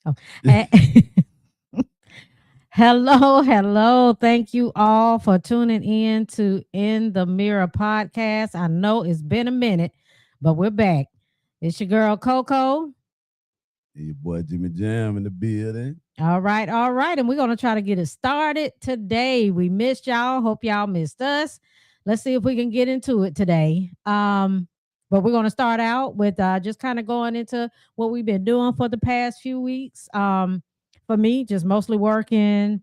Oh, eh, hello, hello. Thank you all for tuning in to In the Mirror podcast. I know it's been a minute, but we're back. It's your girl Coco. And your boy Jimmy Jam in the building. All right, all right. And we're going to try to get it started today. We missed y'all. Hope y'all missed us. Let's see if we can get into it today. But we're going to start out with just kind of going into what we've been doing for the past few weeks. For me, just mostly working,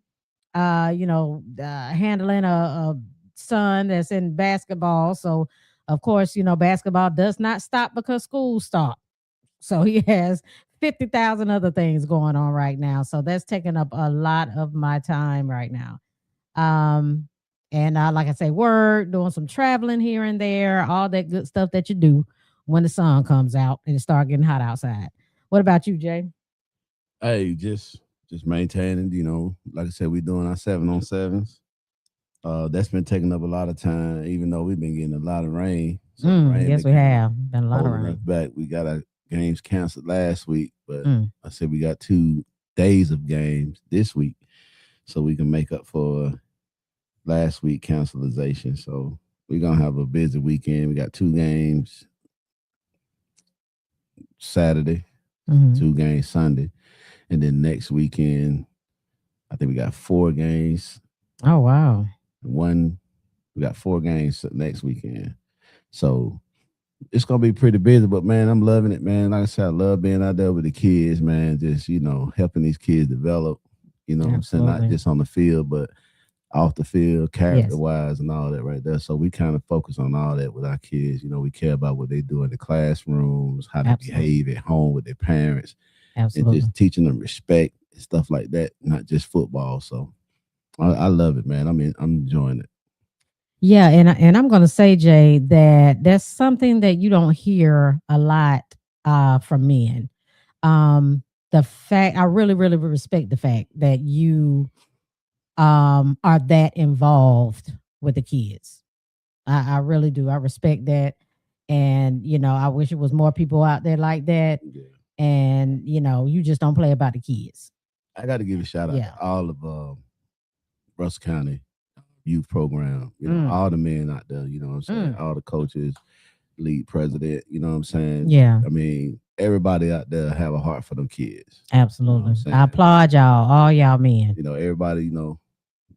handling a son that's in basketball. So, of course, basketball does not stop because school stopped. So he has 50,000 other things going on right now. So that's taking up a lot of my time right now. Um, and like I say, work, doing some traveling here and there, all that good stuff that you do when the sun comes out and it starts getting hot outside. What about you, Jay? Hey, just maintaining, like I said, we doing our 7-on-7s. That's been taking up a lot of time, even though we've been getting a lot of rain. So the rain Yes, been we kind of have. Been a lot of holding us rain. back. We got our games canceled last week, but Mm. I said we got 2 days of games this week, so we can make up for last week cancellation. So we're gonna have a busy weekend. We got 2 games Saturday, Hmm. 2 games Sunday, and then next weekend I think we got 4 games. Oh, wow. One we got 4 games next weekend. So it's gonna be pretty busy, but man, I'm loving it, man. Like I said, I love being out there with the kids, man. Just helping these kids develop. What I'm saying, not Absolutely. just on the field, but off the field, character Yes. wise, and all that right there. So we kind of focus on all that with our kids. We care about what they do in the classrooms, how they Absolutely. behave at home with their parents, and Absolutely. just teaching them respect and stuff like that. Not just football. So I love it, man. I mean, I'm enjoying it. Yeah, and I'm going to say, Jay, that that's something that you don't hear a lot from men. Um, the fact I really, really respect the fact that you are that involved with the kids. I really do. I respect that, and I wish it was more people out there like that. Yeah. And you just don't play about the kids. I got to give a shout out to Yeah. all of Russell County youth program. Mm, All the men out there. You know what I'm saying? mm. All the coaches, league president. You know what I'm saying? Yeah. I mean, everybody out there have a heart for them kids. You know what I'm Absolutely. I saying? applaud y'all, all y'all men. Everybody.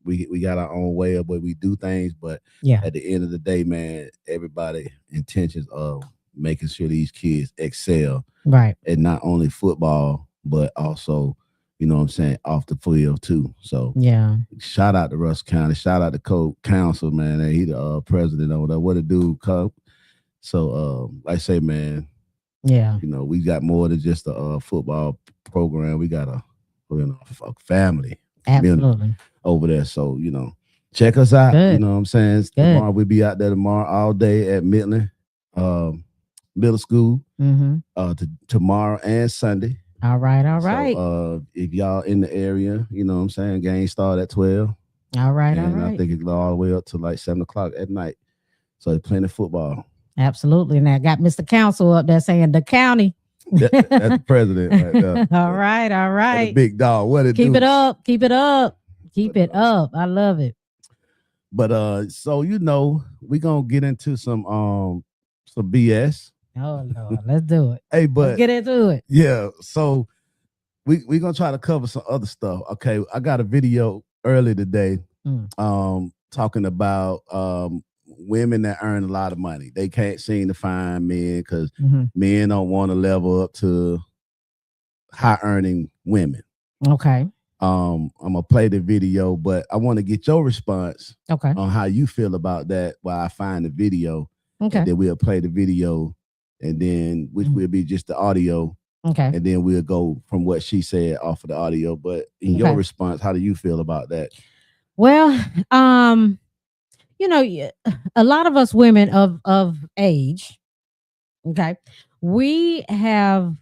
We got our own way of way we do things, but Yeah. at the end of the day, man, everybody intentions of making sure these kids excel Right. at not only football but also, what I'm saying, off the field too. So Yeah. shout out to Russ County, shout out to council, man. He the president over there. What a dude, Cup. So like I say, man, Yeah. we got more than just a football program. We got a family, community Absolutely. over there. So, check us out. You Good. know what I'm saying? Good. Tomorrow we'll be out there tomorrow all day at Midland um, Middle School Mm-hmm. tomorrow and Sunday. All right. All So right. if y'all in the area, you know what I'm saying, game start at 12. All right. All And I right. think it go all the way up to like 7 o'clock at night. So there's plenty of football. Absolutely. Now got Mr. Council up there saying the county. That's the president right there. All right. All And the right. big dog. What it Keep do? it up. Keep it up. Keep But it up. I love it. so we gonna get into some BS. Oh Lord. Let's do it. Hey, Let's but get into it. yeah, so we gonna try to cover some other stuff. Okay, I got a video early today, Mm. talking about women that earn a lot of money. They can't seem to find men because Hmm. men don't want to level up to high earning women. Okay. I'm gonna play the video, but I want to get your response Okay. on how you feel about that while I find the video, and Okay. then we'll play the video, and then which Mhm. will be just the audio, Okay. and then we'll go from what she said off of the audio. But in your Okay. response, how do you feel about that? Well, a lot of us women of age, okay, we have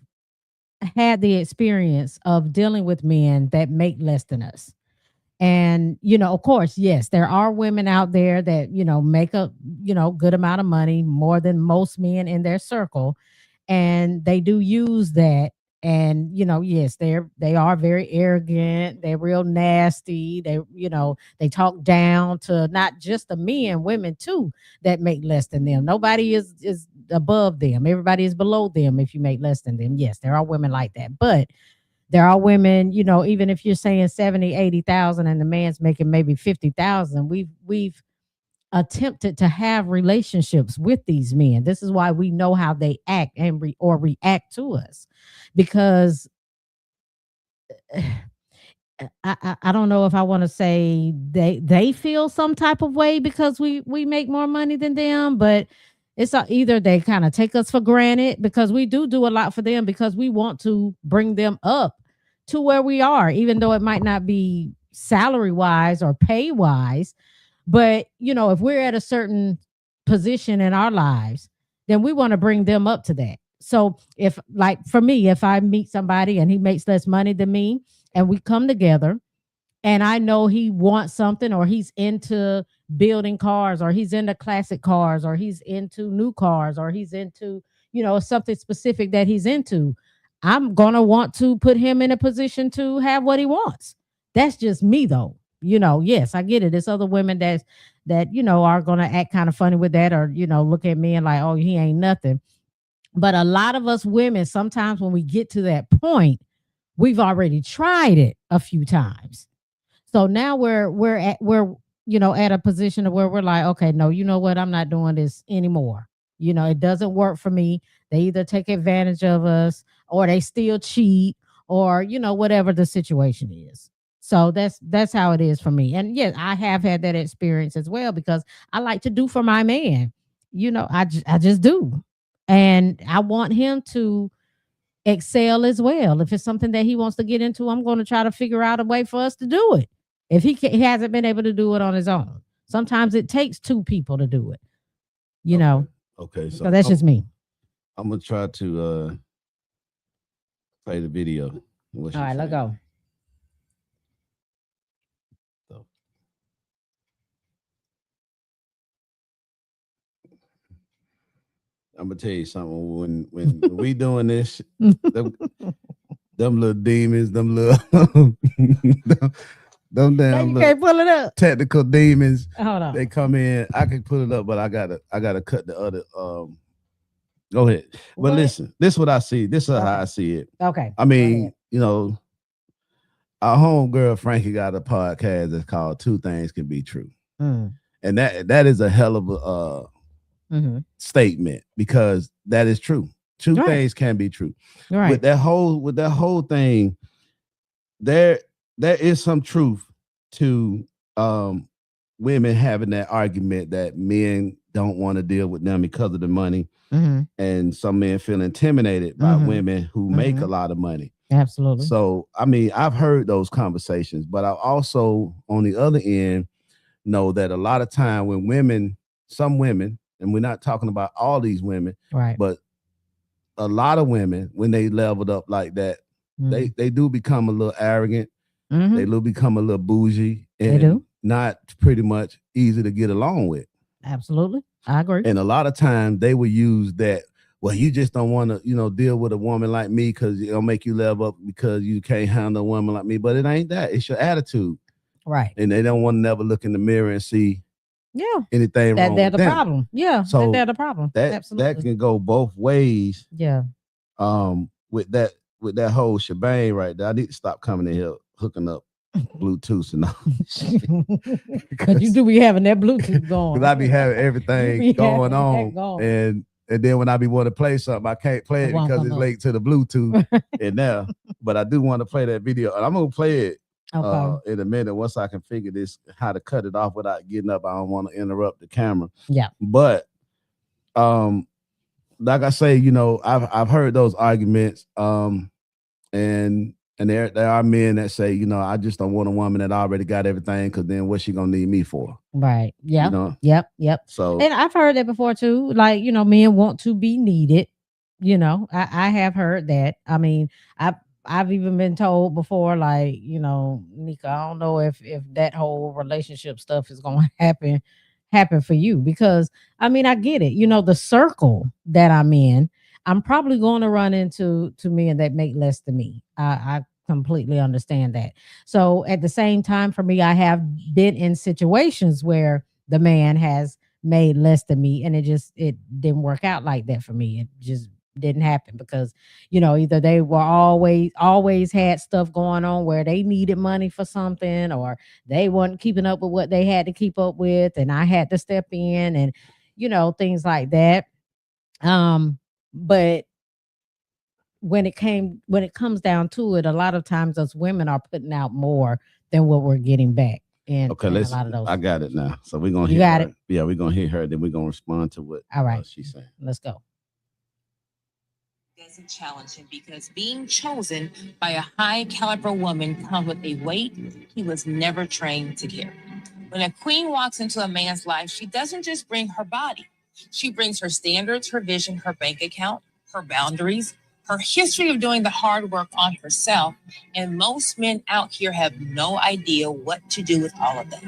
had the experience of dealing with men that make less than us. And, of course, yes, there are women out there that, make a, good amount of money, more than most men in their circle. And they do use that And yes, they are very arrogant, they're real nasty, they talk down to not just the men, women too, that make less than them. Nobody is above them, everybody is below them. If you make less than them, yes, there are women like that, but there are women, even if you're saying 70, 80,000, and the man's making maybe 50,000, we've attempted to have relationships with these men. This is why we know how they act and or react to us, because I don't know if I want to say they feel some type of way because we make more money than them, but it's either they kind of take us for granted because we do a lot for them because we want to bring them up to where we are, even though it might not be salary wise or pay wise. But if we're at a certain position in our lives, then we want to bring them up to that. So if, like, for me, if I meet somebody and he makes less money than me and we come together and I know he wants something, or he's into building cars, or he's into classic cars, or he's into new cars, or he's into, something specific that he's into, I'm going to want to put him in a position to have what he wants. That's just me though. Yes, I get it. There's other women that are going to act kind of funny with that, or look at me and like, oh, he ain't nothing. But a lot of us women, sometimes when we get to that point, we've already tried it a few times. So now we're at a position of where we're like, okay, no, you know what? I'm not doing this anymore. It doesn't work for me. They either take advantage of us, or they still cheat, or whatever the situation is. So that's how it is for me. And yes, I have had that experience as well, because I like to do for my man. I just do. And I want him to excel as well. If it's something that he wants to get into, I'm going to try to figure out a way for us to do it. If he hasn't been able to do it on his own, sometimes it takes two people to do it. You Okay. know, Okay. so that's just me. I'm gonna try to play the video. What All she's right, let's saying. go. So I'm gonna tell you something. When we doing this, them, them little demons, them little them Now damn you little can't pull it up. technical demons, Hold they on. come in. I can put it up, but I gotta cut the other. Go ahead. But What? listen, this is what I see. This is how Okay. I see it. Okay. I Go ahead. mean, our homegirl Frankie got a podcast that's called Two Things Can Be True. Mm. And that is a hell of a Mm-hmm. statement, because that is true. Two Right. things can be true. Right. With that whole thing, there is some truth to women having that argument that men don't want to deal with them because of the money, Mm-hmm. and some men feel intimidated by Mm-hmm. women who make Mm-hmm. a lot of money. Absolutely. So, I mean, I've heard those conversations, but I also, on the other end, know that a lot of time when some women, and we're not talking about all these women, Right. but a lot of women, when they leveled up like that, Mm-hmm. they do become a little arrogant. They Mm-hmm. will become a little bougie They and do. not pretty much easy to get along with. Absolutely. I agree. And a lot of times they will use that. Well, you just don't want to, deal with a woman like me because it'll make you level up because you can't handle a woman like me. But it ain't that. It's your attitude. Right. And they don't want to never look in the mirror and see Yeah. anything That wrong they're with the them. problem. Yeah. That So they're the problem. that Absolutely. can go both ways. Yeah. With that whole shebang right there. I need to stop coming in here hooking up Bluetooth and all Because you because do be having that Bluetooth going. I be having You everything be going having that on, going. and then when I be wanting to play something, I can't play It it won't because come it's up. late to the Bluetooth in there. But I do want to play that video, and I'm gonna play it Okay. in a minute once I can figure this how to cut it off without getting up. I don't want to interrupt the camera. Yeah. But like I say, I've heard those arguments. And there are men that say, I just don't want a woman that already got everything, because then what's she gonna need me for? Right. You Yeah. know? Yep. Yep. So And I've heard that before too. Like, men want to be needed. I have heard that. I mean, I've even been told before, like, Nika, I don't know if that whole relationship stuff is gonna happen for you, because I mean, I get it. The circle that I'm in, I'm probably going to run into men that make less than me. I completely understand that. So at the same time, for me, I have been in situations where the man has made less than me, and it didn't work out like that for me. It just didn't happen because either they were always had stuff going on where they needed money for something, or they weren't keeping up with what they had to keep up with, and I had to step in, and things like that. But when it comes down to it, a lot of times us women are putting out more than what we're getting back Okay, in a let's. lot of those. I got it now. So we're gonna You hit got her. it. Yeah, we're gonna hit her. Then we're gonna respond to what All right, she's saying. let's go. Doesn't challenge him because being chosen by a high caliber woman comes with a weight he was never trained to carry. When a queen walks into a man's life, she doesn't just bring her body. She brings her standards, her vision, her bank account, her boundaries, her history of doing the hard work on herself. And most men out here have no idea what to do with all of that.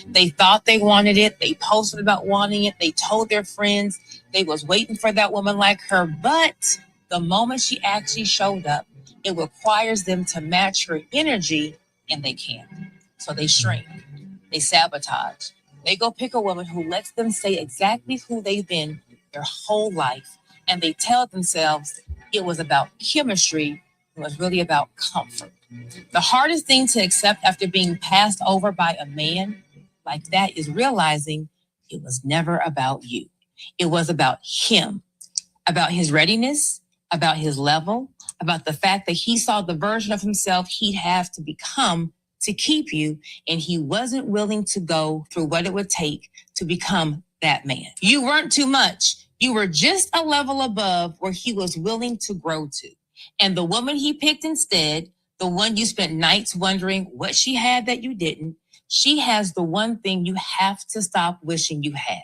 They thought they wanted it. They posted about wanting it. They told their friends they was waiting for that woman like her. But the moment she actually showed up, it requires them to match her energy, and they can't. So they shrink. They sabotage. They go pick a woman who lets them say exactly who they've been their whole life. And they tell themselves it was about chemistry. It was really about comfort. The hardest thing to accept after being passed over by a man like that is realizing it was never about you. It was about him, about his readiness, about his level, about the fact that he saw the version of himself he'd have to become to keep you, and he wasn't willing to go through what it would take to become that man. You weren't too much. You were just a level above where he was willing to grow to. And the woman he picked instead, the one you spent nights wondering what she had that you didn't, she has the one thing you have to stop wishing you had.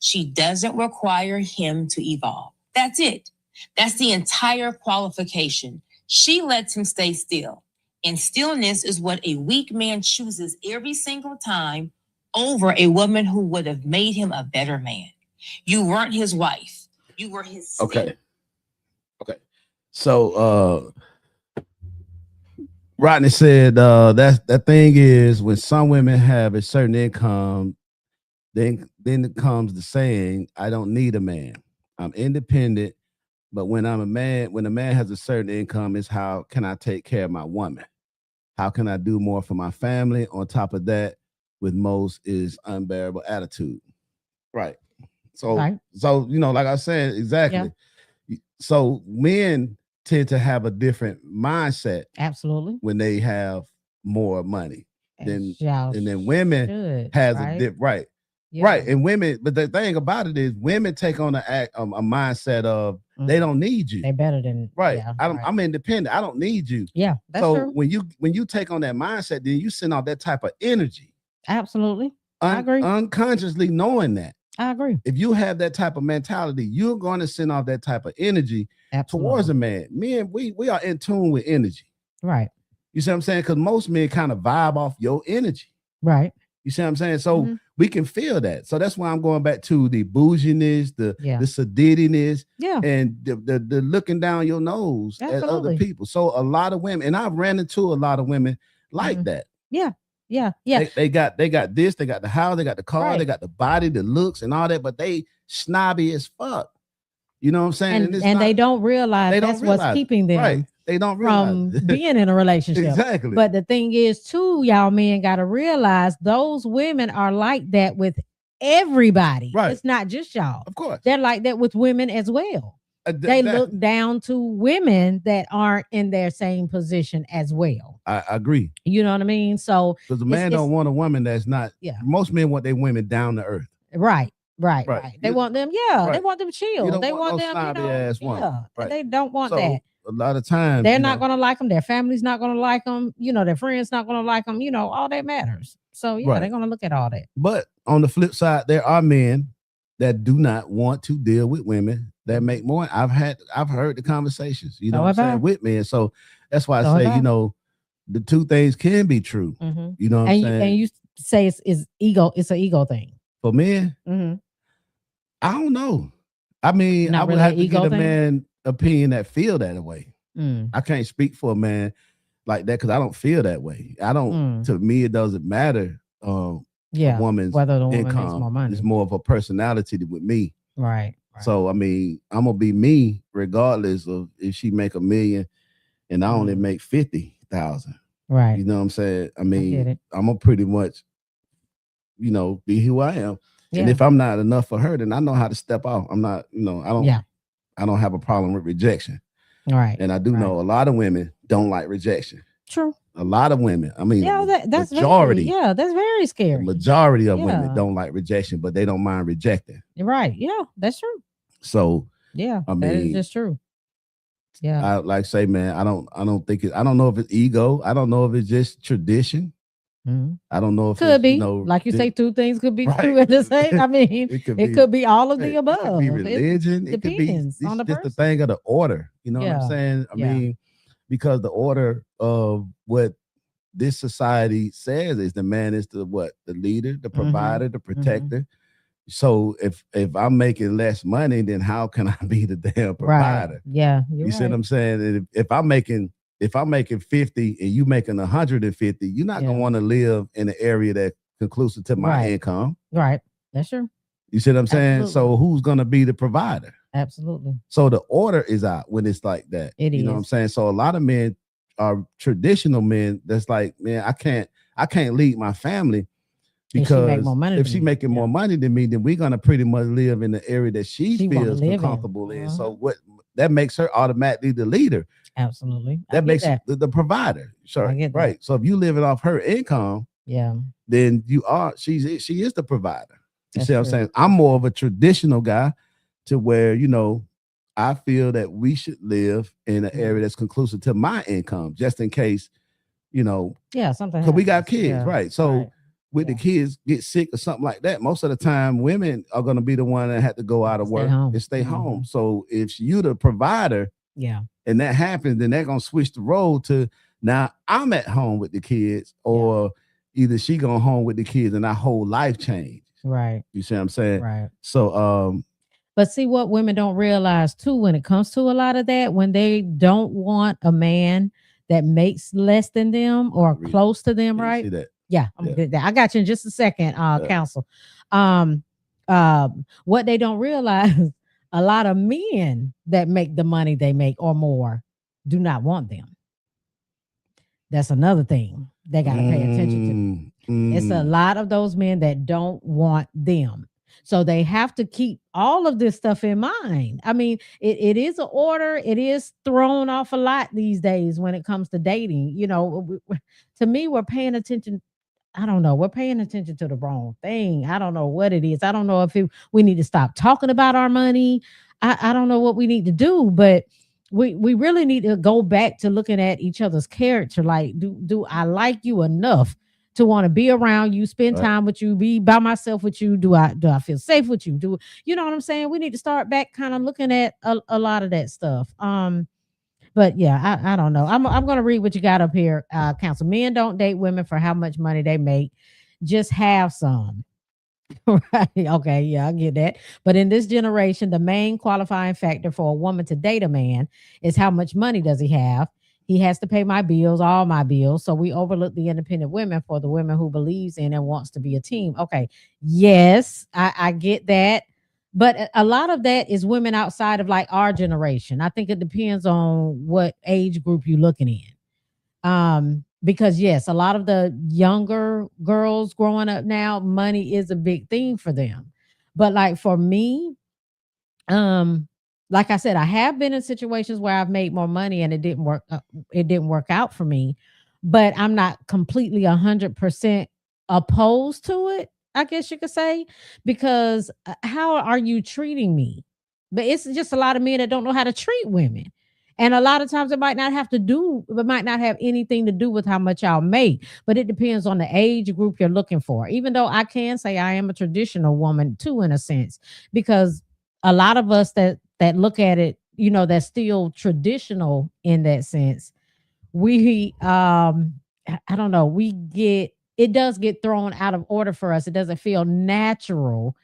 She doesn't require him to evolve. That's it. That's the entire qualification. She lets him stay still. And stillness is what a weak man chooses every single time over a woman who would have made him a better man. You weren't his wife. You were his. Okay. Okay. So Rodney said that thing is when some women have a certain income, then it comes the saying, I don't need a man. I'm independent. But when a man has a certain income, is how can I take care of my woman? How can I do more for my family? On top of that, with most is unbearable attitude. Right. So, Right. like I said, exactly. Yeah. So men tend to have a different mindset. Absolutely. When they have more money. And then women should, has right? Right. Yeah. Right. And women, but the thing about it is women take on a mindset of they don't need you. They better than right. Yeah, I'm independent. I don't need you. Yeah, that's true. When you take on that mindset, then you send off that type of energy. Absolutely. I agree. Unconsciously knowing that. I agree. If you have that type of mentality, you're going to send off that type of energy towards a man. Men, we are in tune with energy. Right. You see what I'm saying? Because most men kind of vibe off your energy. Right. You see what I'm saying? So we can feel that. So that's why I'm going back to the bouginess, the sedittiness, and the looking down your nose at other people. So a lot of women, and I've ran into a lot of women like that. Yeah. Yeah. Yeah. They got this, they got the house, they got the car, they got the body, the looks, and all that, but they snobby as fuck. You know what I'm saying? And they don't realize what's keeping them. Right. They don't realize from being in a relationship. Exactly. But the thing is, too, y'all men got to realize those women are like that with everybody. Right. It's not just y'all. Of course. They're like that with women as well. They look down to women that aren't in their same position as well. I agree. You know what I mean? So because the man don't want a woman that's not. Yeah. Most men want their women down to earth. Right. They want them. Yeah. Right. They want them chill. They want them. Ass woman. Yeah. Right. They don't want that. A lot of times they're not going to like them. Their family's not going to like them. Their friends not going to like them. All that matters. So they're going to look at all that. But on the flip side, there are men that do not want to deal with women that make more. I've heard the conversations, what I'm saying, with men. So that's why I say, the two things can be true. Mm-hmm. You know what I'm saying? And you say it's ego. It's an ego thing for men. Mm-hmm. I don't know. I mean, I would have to get a man opinion that feel that way. Mm, I can't speak for a man like that because I don't feel that way. I don't. mm. To me, it doesn't matter. A Yeah. woman's Whether the woman makes more income is money. more of a personality with me. Right. Right. So I mean, I'm gonna be me regardless of if she make 1 million and I only Mm, make 50,000. right. You know what I'm saying? I I get mean, it. I'm gonna pretty much, be who I am. And Yeah. if I'm not enough for her, then I know how to step out. I'm not, Yeah. I don't have a problem with rejection. Right. And I do Right. know a lot of women don't like rejection. True. A lot of women, I mean, Yeah. That's very. majority, Yeah. That's very the scary. majority of women Yeah. don't like rejection, but they don't mind rejecting. Right. Yeah. That's true. So, Yeah. I That is mean, just true. Yeah. I like say, man, I don't think it, I don't know if it's ego. I don't know if it's just tradition. Mhm. I don't know if Could it's, be. Like you say, two things could be true right. at the same. I mean, It could it be could be all of the right. It could be above. It religion. It could be depends on it's the just a person. thing of the order. You know what I'm Yeah. saying? I Yeah. mean, because the order of what this society says is the man is the what? The leader, the Mm-hmm. provider, the Mm-hmm. protector. So if I'm making less money, then how can I be the damn Right. provider? Yeah. You're You see what right. I'm saying? And if I'm making 50 and you making 150, you're not gonna Yeah. want to live in an area that conclusive to my Right. income. Right. That's true. You see what I'm saying? Absolutely. So who's gonna be the provider? Absolutely. So the order is out when it's like that. It You know what I'm is. saying? So a lot of men are traditional men that's like, man, I can't lead my family If she make because more money if than she me. making Yeah. more money than me, then we're gonna pretty much live in the area that she She want to feels live in. comfortable in. So Uh-huh. what that makes her automatically the leader. Absolutely. I That get makes that. the provider. I Sure, get that. right. So if you living off her income, Yeah. then she is the provider. You That's see what I'm true. saying? I'm more of a traditional guy to where, I feel that we should live in an Mhm. area that's conclusive to my income, just in case, you know, Yeah. Something because we got happens. kids, Yeah. right? So Right. with the Yeah. kids get sick or something like that, most of the time women are going to be the one that had to go out Have to of stay work home. and stay home. Mhm. So if you the provider Yeah. and that happens, then they're gonna switch the role to now I'm at home with the kids, Yeah. or either she going home with the kids and our whole life changed. Right. You see what I'm saying? Right. So But see what women don't realize too when it comes to a lot of that, when they don't want a man that makes less than them or read, close to them, you see right? that? Yeah, I'm Yeah. good. I got you in just a second, Yeah. counsel. Um, what they don't realize, a lot of men that make the money they make or more do not want them. That's another thing they got to pay attention to. It's a Mm. lot of those men that don't want them. So they have to keep all of this stuff in mind. I mean, it is an order. It is thrown off a lot these days when it comes to dating. To me, we're paying attention. I don't know. We're paying attention to the wrong thing. I don't know what it is. I don't know if we need to stop talking about our money. I don't know what we need to do, but we really need to go back to looking at each other's character. Like, do I like you enough to want to be around you, spend Right. time with you, be by myself with you? Do I feel safe with you? Do you know what I'm saying? We need to start back kind of looking at a lot of that stuff. But yeah, I don't know. I'm gonna read what you got up here. Council men don't date women for how much money they make. Just have some. Right. Okay. Yeah, I get that. But in this generation, the main qualifying factor for a woman to date a man is how much money does he have. He has to pay my bills, all my bills. So we overlook the independent women for the women who believes in and wants to be a team. Okay. Yes, I get that. But a lot of that is women outside of like our generation. I think it depends on what age group you're looking in. Because yes, a lot of the younger girls growing up now, money is a big thing for them. But like for me, um like I said, I have been in situations where I've made more money and it didn't work out for me, but I'm not completely 100% opposed to it, I guess you could say, because how are you treating me? But it's just a lot of men that don't know how to treat women, and a lot of times it might not have anything to do with how much I'll make, but it depends on the age group you're looking for. Even though I can say I am a traditional woman too, in a sense, because a lot of us that look at it, that's still traditional in that sense. We I don't know, we get it does get thrown out of order for us. It doesn't feel natural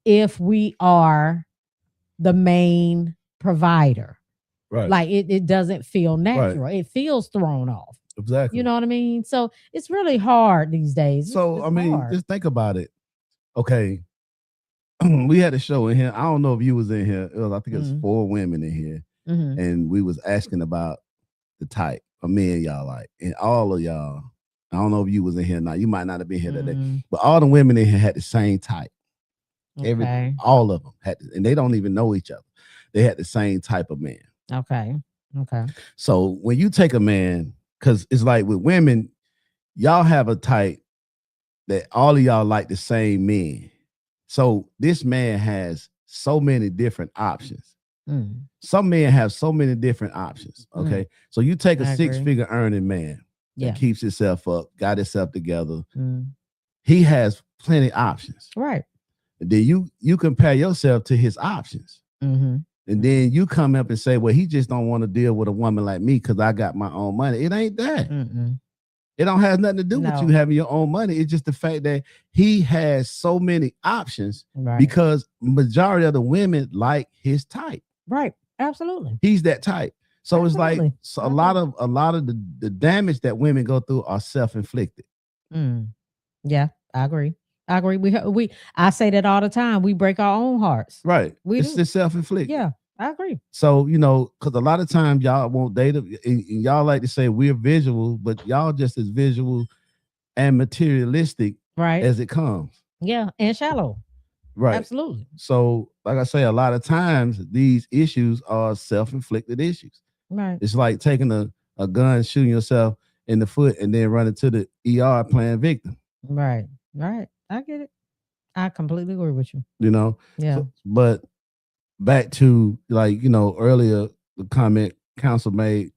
if we are the main provider. Right. Like it doesn't feel Right. natural. It feels thrown off. You Exactly. know what I mean? So it's really hard these days. So It's I mean, hard. just think about it. Okay, we had a show in here. I don't know if you was in here. I think it was Mm-hmm. 4 women in here, Mm-hmm. and we was asking about the type of men y'all like, and all of y'all. I don't know if you was in here or not. You might not have been here that day, Mm, but all the women in here had the same type. okay. All of them had, and they don't even know each other. They had the same type of man. Okay. Okay. So when you take a man, because it's like with women, y'all have a type that all of y'all like the same men. So this man has so many different options. Mm, Some men have so many different options. Okay. So you take a I agree. six-figure earning man that Yeah. keeps himself up, got himself together. Mm, He has plenty options. right. And then you compare yourself to his options. Mm-hmm. And then you come up and say, well, he just don't want to deal with a woman like me because I got my own money. It ain't that. Mm-mm. It don't have nothing to do with you No. having your own money. It's just the fact that he has so many options Right. because majority of the women like his type. Right. Absolutely. He's that type. So it's like Absolutely. so a lot of the damage that women go through are self-inflicted. Mm. Yeah, I agree. I agree. I say that all the time. We break our own hearts. Right. We It's do. just self-inflicted. Yeah, I agree. So, because a lot of times y'all won't date and y'all like to say we're visual, but y'all just as visual and materialistic Right. as it comes. Yeah, and shallow. Right. Absolutely. So, like I say, a lot of times these issues are self-inflicted issues. Right. It's like taking a gun, shooting yourself in the foot, and then running to the ER playing victim. Right. Right. I get it. I completely agree with you. Yeah. But back to earlier the comment council made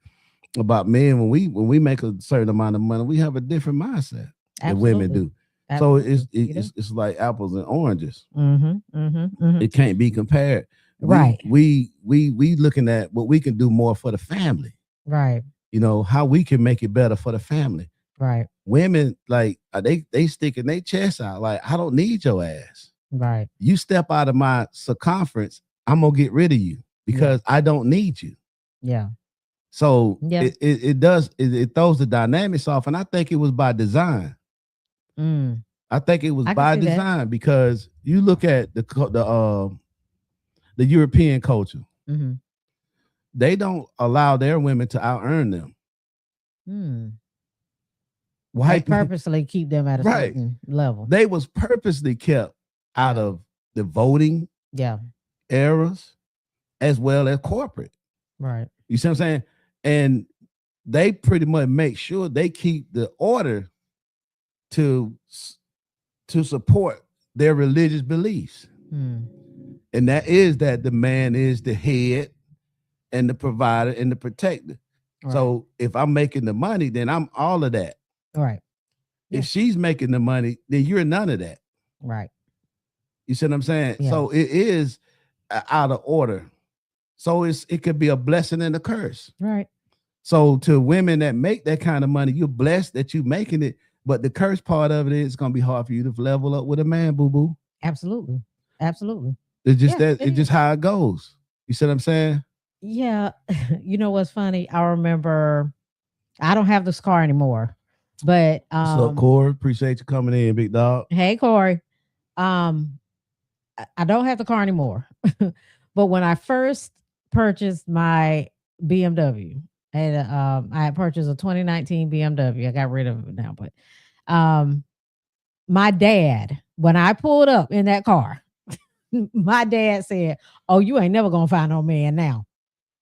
about men when we make a certain amount of money, we have a different mindset than women do. Absolutely. So it's like apples and oranges. Mm-hmm. Mm-hmm. Mm-hmm. It can't be compared. Right. We looking at what we can do more for the family. Right. How we can make it better for the family. Right. Women like they sticking their chest out like, I don't need your ass. Right. You step out of my circumference, I'm gonna get rid of you because I don't need you. Yeah. So it throws the dynamics off, and I think it was by design. Mm. I think it was I by can see that. design because you look at the European culture. Mm-hmm. They don't allow their women to out earn them. Mm. They White purposely keep them at a Right. certain level. They was purposely kept out of the voting Yeah. eras as well as corporate. Right. You see what I'm saying? And they pretty much make sure they keep the order to support their religious beliefs. Mm. And that is that the man is the head and the provider and the protector. Right. So if I'm making the money, then I'm all of that. Right. If she's making the money, then you're none of that. Right. You see what I'm saying? Yeah. So it is out of order. So it could be a blessing and a curse. Right. So to women that make that kind of money, you're blessed that you're making it. But the curse part of it is going to be hard for you to level up with a man, boo-boo. Absolutely. Absolutely. It's just it's just how it goes. You see what I'm saying? Yeah. You know what's funny? I remember I don't have this car anymore. But what's up, Corey? Appreciate you coming in, big dog. Hey, Corey. I don't have the car anymore. But when I first purchased my BMW, and I had purchased a 2019 BMW. I got rid of it now, but my dad, when I pulled up in that car, my dad said, "Oh, you ain't never gonna find no man now."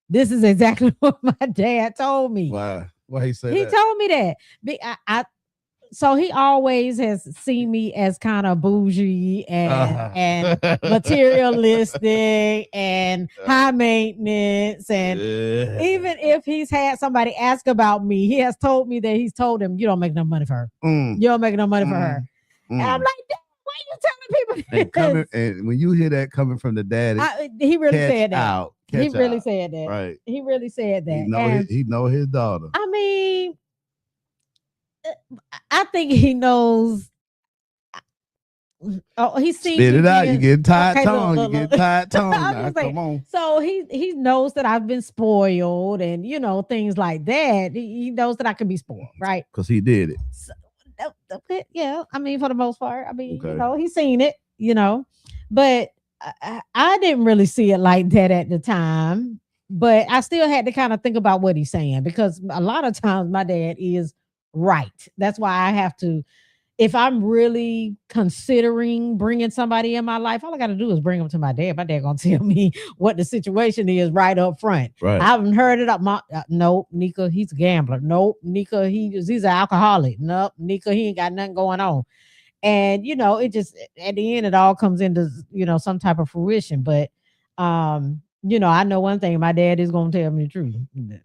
This is exactly what my dad told me. Why? Why he said that? He told me that. So he always has seen me as kind of bougie and materialistic and high maintenance. And even if he's had somebody ask about me, he has told me that he's told him, "You don't make no money for her. You don't make no money for her." And I'm like, why are you telling people this? And when you hear that coming from the daddy, he really said that. He really said that. Right. He really said that. He know his daughter. I mean, I think he knows. Oh, he's seen Spit me it out. You being getting tired okay. tongue. You getting tired tongue. I'm Now, just saying. come on. So he knows that I've been spoiled, and things like that. He knows that I can be spoiled, right? Because he did it. So, yeah. I mean, for the most part, I mean, Okay. he's seen it, but I didn't really see it like that at the time. But I still had to kind of think about what he's saying because a lot of times my dad is right. That's why I have to, if I'm really considering bringing somebody in my life, all I got to do is bring them to my dad. My dad gonna tell me what the situation is right up front. Right. I haven't heard it up. Nope, Nika, he's a gambler. Nope, Nika, he's an alcoholic. Nope, Nika, he ain't got nothing going on. And it just at the end it all comes into some type of fruition. But I know one thing: my dad is gonna tell me the truth.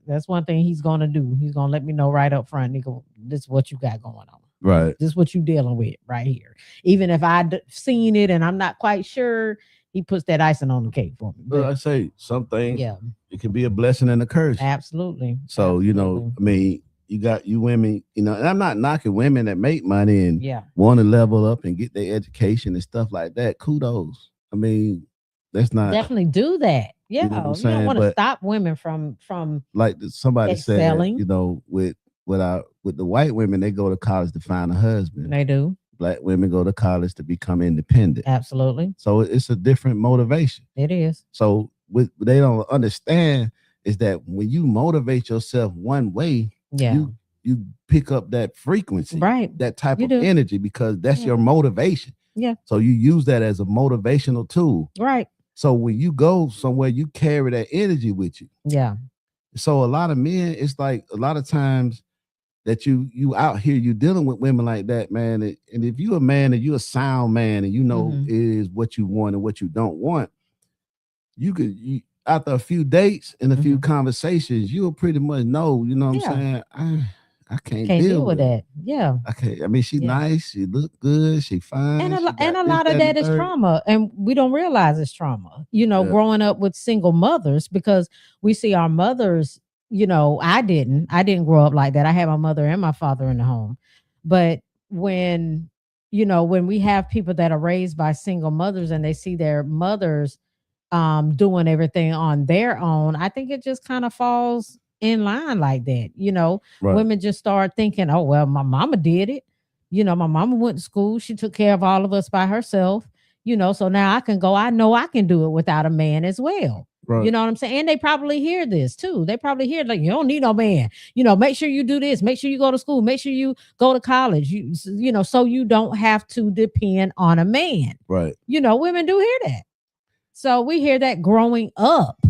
That's one thing he's gonna do. He's gonna let me know right up front, Nika, this is what you got going on. Right. This is what you dealing with right here. Even if seen it and I'm not quite sure, he puts that icing on the cake for me. But I say some things, Yeah, it can be a blessing and a curse. absolutely. So, Absolutely. I mean, you women, and I'm not knocking women that make money and Yeah, want to level up and get their education and stuff like that. Kudos. I mean, that's not definitely do that. Yeah, you know what I'm you saying. don't want to But stop women from like somebody said, excelling. with the white women, they go to college to find a husband. They do. Black women go to college to become independent. Absolutely, So it's a different motivation. it is. So what they don't understand is that when you motivate yourself one way, Yeah, you pick up that frequency, right. that type You of do. energy because that's Yeah. your motivation. Yeah, So you use that as a motivational tool. right. So when you go somewhere, you carry that energy with you. Yeah, So a lot of men, it's like a lot of times that you out here, you dealing with women like that, man. And if you a man and you a sound man and you know Mhm. it is what you want and what you don't want, after a few dates and a few Mhm. conversations, you'll pretty much know, you know what I'm Yeah, saying? I can't can't deal deal with with her. that. Yeah, I can't. I mean, she yeah. nice, she look good, she And fine, she and got a this, lot of that, and the that is third. trauma, and we don't realize it's trauma. Yeah, Growing up with single mothers because we see our mothers. I didn't grow up like that. I had my mother and my father in the home, but when when we have people that are raised by single mothers and they see their mothers doing everything on their own, I think it just kind of falls in line like that. right, Women just start thinking, oh, well, my mama did it. My mama went to school. She took care of all of us by herself, so now I can go. I know I can do it without a man as well. You right, know what I'm saying? And they probably hear this too. They probably hear like, you don't need no man. Make sure you do this. Make sure you go to school. Make sure you go to college. So you don't have to depend on a man. right, Women do hear that. So we hear that growing up.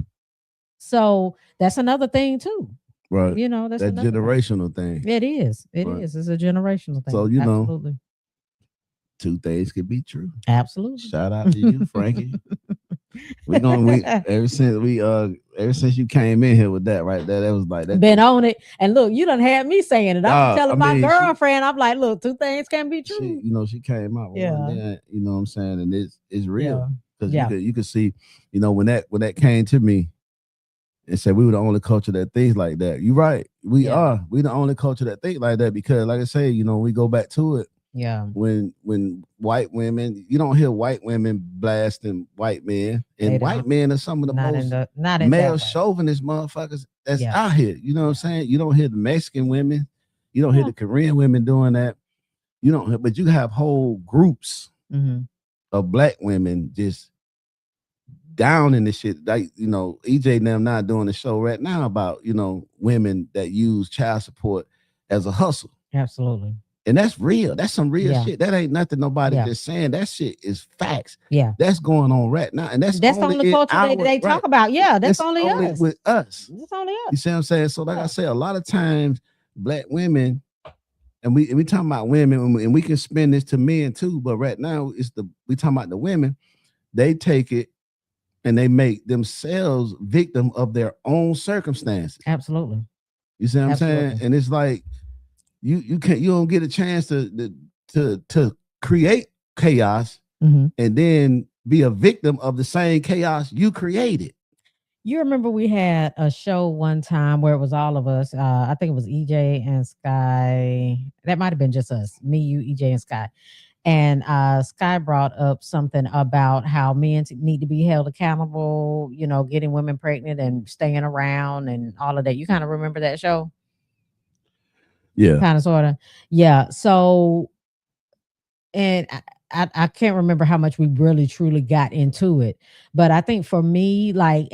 So that's another thing too. right. That's That another thing. generational thing. It is. It Right. is. It's a generational So thing. Absolutely. two things could be true. Absolutely. Shout out to you, Frankie. We ever since you came in here with that right there, that was like that. Been on it. And look, you done had me saying it. I'm telling my girlfriend, I'm like, look, two things can be true. She came out with Yeah. one there, you know what I'm saying, and it's real. Yeah. Because Yeah. you could see, when that came to me and said we were the only culture that thinks like that. You're right. We the only culture that think like that because, like I say, we go back to it. Yeah. When white women, you don't hear white women blasting white men, and white men are some of the most male chauvinist motherfuckers that's out here. You know what I'm saying? You don't hear the Mexican women, you don't hear the Korean women doing that. You don't, but you have whole groups of black women just down in this shit. Like, EJ and them not doing the show right now about, women that use child support as a hustle. Absolutely. And that's real. That's some real shit. That ain't nothing nobody just saying. That shit is facts. Yeah. That's going on right now. And that's the only culture they talk about. Yeah, that's only us. With us. That's only us. You see what I'm saying? So like I say, a lot of times black women, and we talking about women, and we can spin this to men too, but right now we talking about the women. They take it and they make themselves victim of their own circumstances. Absolutely. You see what I'm saying? And it's like you don't get a chance to create chaos and then be a victim of the same chaos you created. You remember we had a show one time where it was all of us. I think it was EJ and Sky. That might have been just us, me, you, EJ, and Sky. And Sky brought up something about how men need to be held accountable, getting women pregnant and staying around and all of that. You kind of remember that show? Yeah. Kind of, sort of. Yeah. So, and I can't remember how much we really truly got into it, but I think for me, like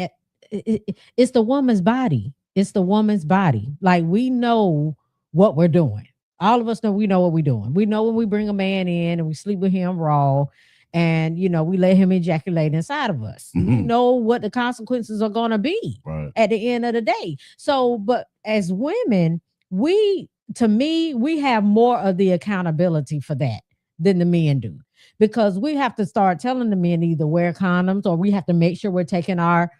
it's the woman's body. It's the woman's body. Like we know what we're doing. All of us know we know what we're doing. We know when we bring a man in and we sleep with him raw, and we let him ejaculate inside of us. We Mhm. know what the consequences are going to be Right. at the end of the day. So, but as women, to me, we have more of the accountability for that than the men do, because we have to start telling the men either wear condoms, or we have to make sure we're taking our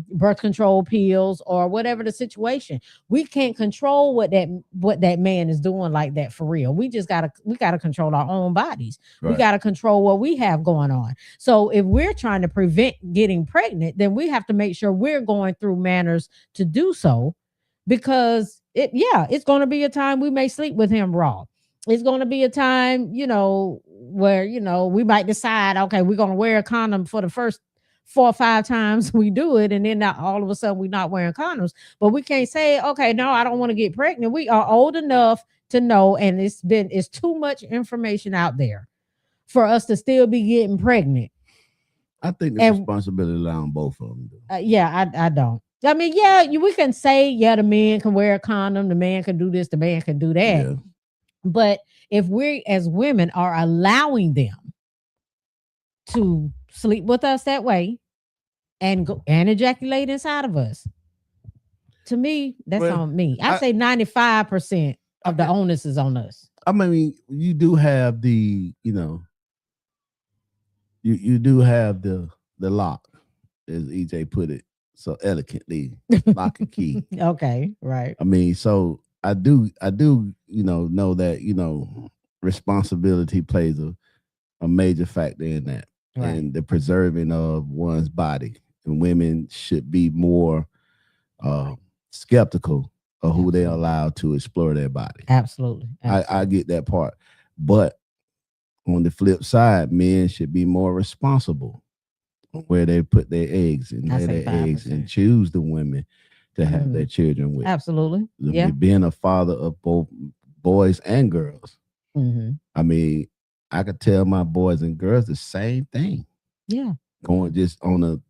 birth control pills, or whatever the situation. We can't control what that man is doing like that for real. We gotta control our own bodies. We Right. gotta control what we have going on. So if we're trying to prevent getting pregnant, then we have to make sure we're going through manners to do so, because it's going to be a time we may sleep with him raw. It's going to be a time, where we might decide, okay, we're going to wear a condom for the first 4 or 5 times we do it, and then now all of a sudden we're not wearing condoms. But we can't say, okay, no, I don't want to get pregnant. We are old enough to know, and it's too much information out there for us to still be getting pregnant. I think it's And responsibility on both of them. yeah, I don't. I mean, yeah, we can say, yeah, the man can wear a condom, the man can do this, the man can do that. Yeah. But if we as women are allowing them to sleep with us that way and go and ejaculate inside of us, to me, that's Well, on me. I I, say 95% of the I, onus is on us. I mean, you do have you do have the lock, as EJ put it so elegantly, lock and key. Okay, right. I mean, so I do, know that, responsibility plays a major factor in that, Right. and the preserving of one's body. And women should be more uh, skeptical of who they Absolutely. allow to explore their body. Absolutely. I Absolutely. get that part. But on the flip side, men should be more responsible where they put their eggs and I lay say their eggs and 5%. choose the women to have their Mhm. children with. Absolutely. I Yeah. mean, being a father of both boys and girls, Hmm. I mean, I could tell my boys and girls the same thing, Yeah. going just on a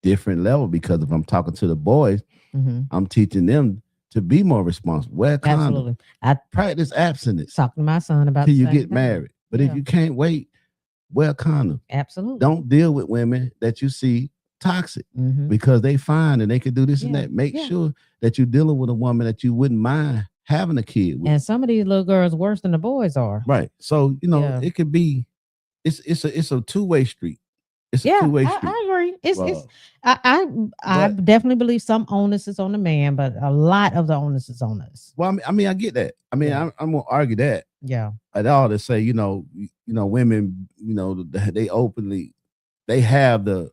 different level, because if I'm talking to the boys, Hmm. I'm teaching them to be more responsible. Wear a condom, Absolutely. I practice abstinence talked to my son about till the you same get thing. married. But if Yeah. you can't wait, wear a condom. Absolutely. Don't deal with women that you see toxic, Hmm. because they fine and they can do this and Yeah. that. Make Yeah. sure that you're dealing with a woman that you wouldn't mind having a kid with. And some of these little girls worse than the boys are. Right. So, Yeah. it could be it's a two-way street. It's a Yeah, two-way street. I agree. It's Well, I but definitely believe some onus is on the man, but a lot of the onus is on us. I mean, I get that. I mean, Yeah. I'm gonna argue that Yeah. at all to say, women, they have the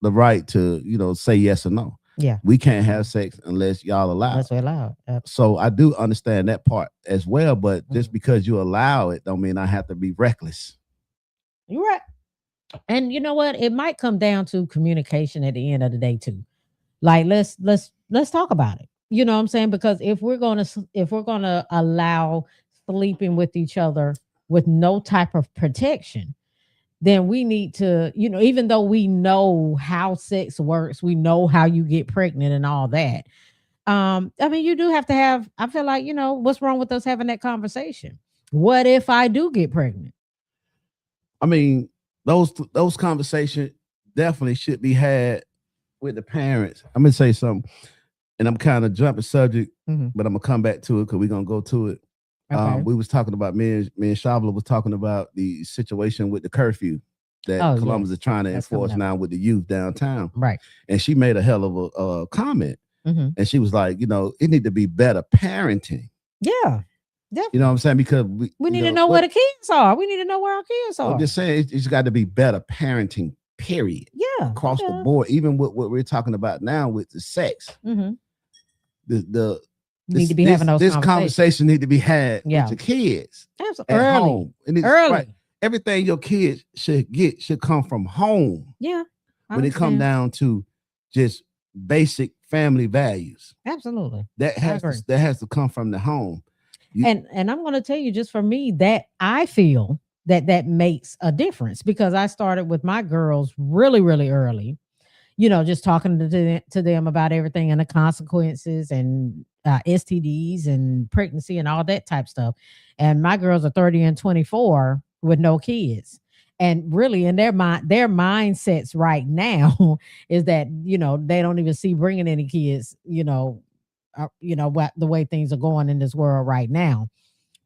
right to, say yes or no. Yeah. We can't have sex unless y'all allow it. That's what allowed. So I do understand that part as well, but just Mhm. because you allow it don't mean I have to be reckless. You're right. And you know what? It might come down to communication at the end of the day too. Like let's talk about it. You know what I'm saying? Because if we're gonna allow sleeping with each other with no type of protection, then we need to, even though we know how sex works, we know how you get pregnant and all that. I mean, you do have to have, I feel like, what's wrong with us having that conversation? What if I do get pregnant? I mean, those conversations definitely should be had with the parents. I'm gonna say something, and I'm kind of jumping subject, Mhm. but I'm gonna come back to it because we're gonna go to it. Okay. We was talking about me and Shabla was talking about the situation with the curfew that Oh, Columbus is yes. trying to That's coming enforce up. now with the youth downtown, Right. and she made a hell of a comment, Hmm. and she was like, it need to be better parenting. Yeah. You know what Definitely. I'm saying? Because We need to know where the kids are. We need to know where our kids I'm are. just saying it's got to be better parenting, period, Yeah. across the Yeah. board. Even with what we're talking about now with the sex, Hmm. the Need to be having those this conversations. conversation need to be had Yeah. with your kids Absolutely. at Early. home. And it's Early. right. Everything your kids should come from home. Yeah. When it come down to just basic family values. Absolutely. That has to come from the home. And I'm going to tell you, just for me, that I feel that makes a difference, because I started with my girls really, really early, just talking to them about everything and the consequences and STDs and pregnancy and all that type stuff. And my girls are 30 and 24 with no kids. And really, in their mindsets right now is that they don't even see bringing any kids. What the way things are going in this world right now.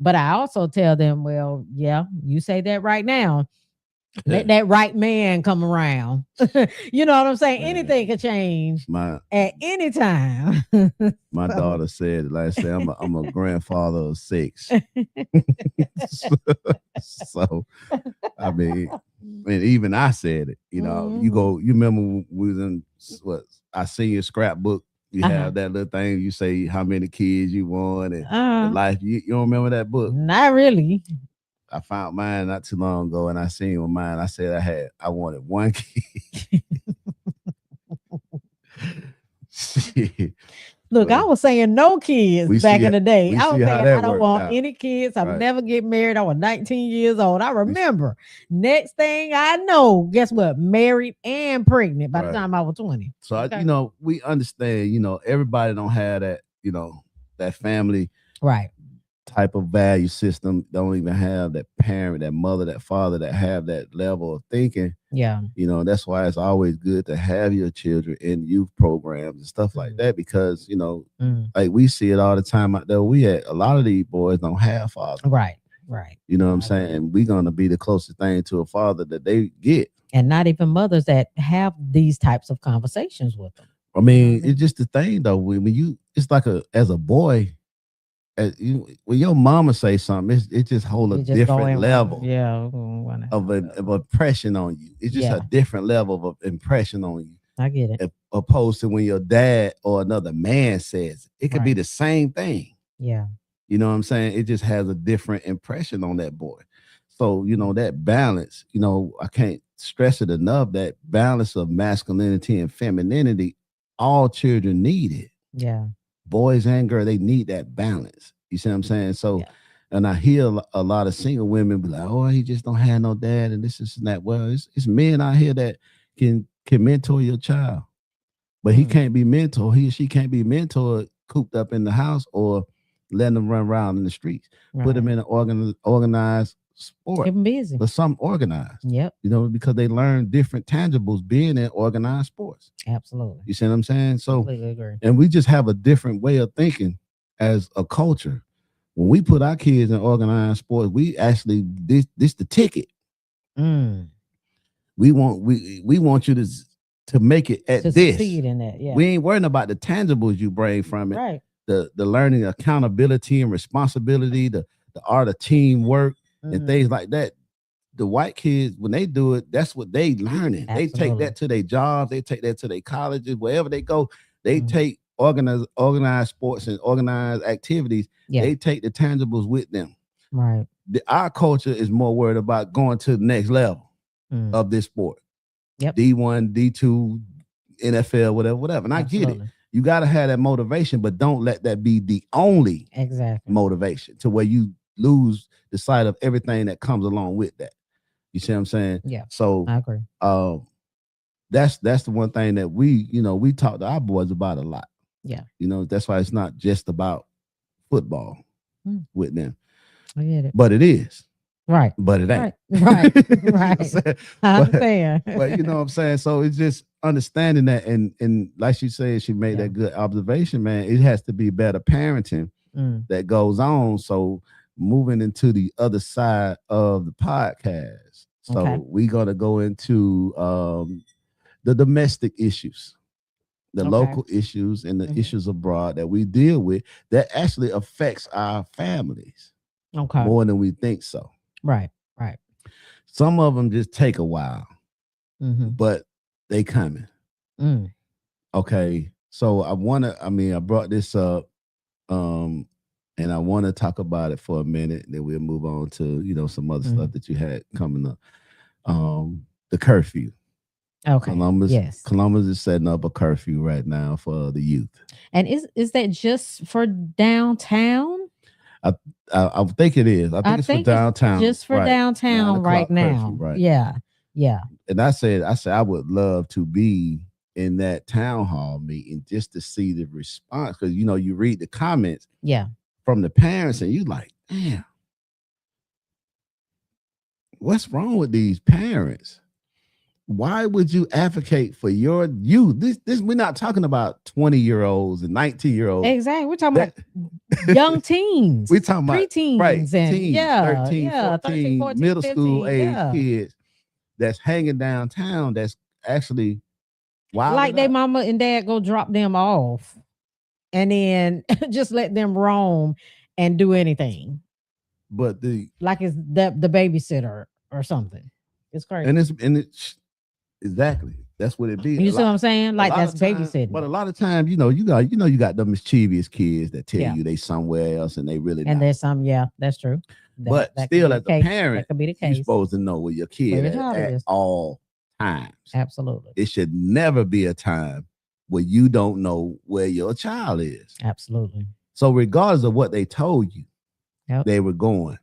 But I also tell them, well, yeah, you say that right now. Let that right man come around. You know what I'm saying? Man, anything can change at any time. My daughter said, like I said, I'm a grandfather of 6. So I mean, even I said it. You remember we was in I senior scrapbook. You have that little thing. You say how many kids you want and the life. You don't remember that book? Not really. I found mine not too long ago, and I seen with mine. I said I wanted 1 kid. Look, I was saying no kids back in the day. I was saying I don't want any kids. I'll never get married. I was 19 years old. I remember. Next thing I know, guess what? Married and pregnant by the time I was 20. So we understand. Everybody don't have that. That family. Right. Type of value system. Don't even have that parent, that mother, that father that have that level of thinking. Yeah. That's why it's always good to have your children in youth programs and stuff like that, because like we see it all the time out there. A lot of these boys don't have fathers. Right. You know what I'm saying? And we're gonna be the closest thing to a father that they get. And not even mothers that have these types of conversations with them. I mean, it's just the thing though. When it's like as a boy, when your mama say something, it just hold a different level of impression on you. It's just a different level of impression on you. I get it. Opposed to when your dad or another man says it could be the same thing. Yeah. You know what I'm saying? It just has a different impression on that boy. So, that balance, I can't stress it enough, that balance of masculinity and femininity, all children need it. Yeah. Boys and girls, they need that balance. You see what I'm saying? So, and I hear a lot of single women be like, "Oh, he just don't have no dad," and this and that. Well, it's men out here that can mentor your child, but he can't be mentored. He or she can't be mentored cooped up in the house or letting them run around in the streets. Right. Put them in an organized sport. Keep them busy. But some organized. Yep. Because they learn different tangibles being in organized sports. Absolutely. You see what I'm saying? So, completely agree. And we just have a different way of thinking as a culture. When we put our kids in organized sports, we actually this the ticket. We want you to make it at to this. Succeed in that. Yeah. We ain't worrying about the tangibles you bring from it. Right. The learning accountability and responsibility, the art of teamwork and things like that. The white kids, when they do it, that's what they learning. Absolutely. They take that to their jobs, they take that to their colleges, wherever they go. They take organized sports and organized activities. Yeah. They take the tangibles with them. Right. Our culture is more worried about going to the next level of this sport. Yep. D1, D2, NFL, whatever. And Absolutely. I get it. You got to have that motivation, but don't let that be the only motivation to where you lose the sight of everything that comes along with that. You see what I'm saying? Yeah. So I agree. That's the one thing that we talk to our boys about a lot. Yeah. That's why it's not just about football with them. I get it. But it is. Right. But it ain't. Right. Right. I'm saying. But you know what I'm saying? So it's just understanding that and like she said, she made that good observation, man. It has to be better parenting that goes on. So moving into the other side of the podcast. So we're gonna go into the domestic issues, the local issues and the issues abroad that we deal with that actually affects our families more than we think so. Right. Some of them just take a while, but they coming. Okay. So I brought this up Um, and I want to talk about it for a minute, then we'll move on to some other stuff that you had coming up. The curfew. Okay. Yes. Columbus is setting up a curfew right now for the youth. And is that just for downtown? I I think it is. I think it's for think it's downtown. just for right. 9 downtown right o'clock curfew, now. right. Yeah. Yeah. And I said I would love to be in that town hall meeting just to see the response, because you read the comments Yeah. from the parents and you like, damn, what's wrong with these parents? Why would you advocate for your youth? This we're not talking about 20-year-olds and 19-year-olds. Exactly. We're talking about young teens. We're talking about preteens and teens, 13, 14, 14, middle 15, school age yeah. kids that's hanging downtown, that's actually wild. Like their mama and dad go drop them off and then just let them roam and do anything. But Like it's the babysitter or something. It's crazy. and it's exactly, that's what it be. You see what I'm saying? Like that's babysitting. But a lot of times, you got them mischievous kids that tell you they somewhere else and they really and not. there's some, that's true. But still, as a parent, that could be the you're case. supposed to know where your kid at all times. Absolutely. It should never be a time where you don't know where your child is. Absolutely. So regardless of what they told you, they were going,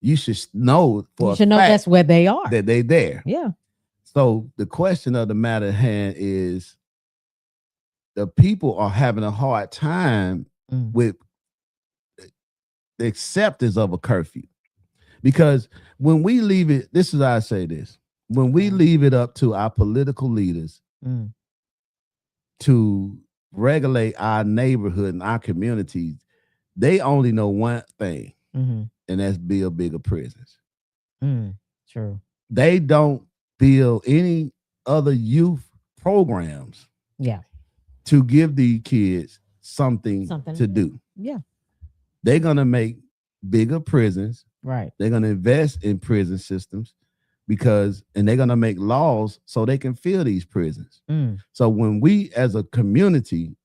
you should know that's where they are. That they there. Yeah. So the question of the matter at hand is, the people are having a hard time with the acceptance of a curfew. Because when we leave it, this is how I say this, when we leave it up to our political leaders to regulate our neighborhood and our communities, they only know one thing, and that's build bigger prisons. True. They don't build any other youth programs to give the kids something to do. Yeah. They're going to make bigger prisons. Right. They're going to invest in prison systems and they're going to make laws so they can fill these prisons. So when we as a community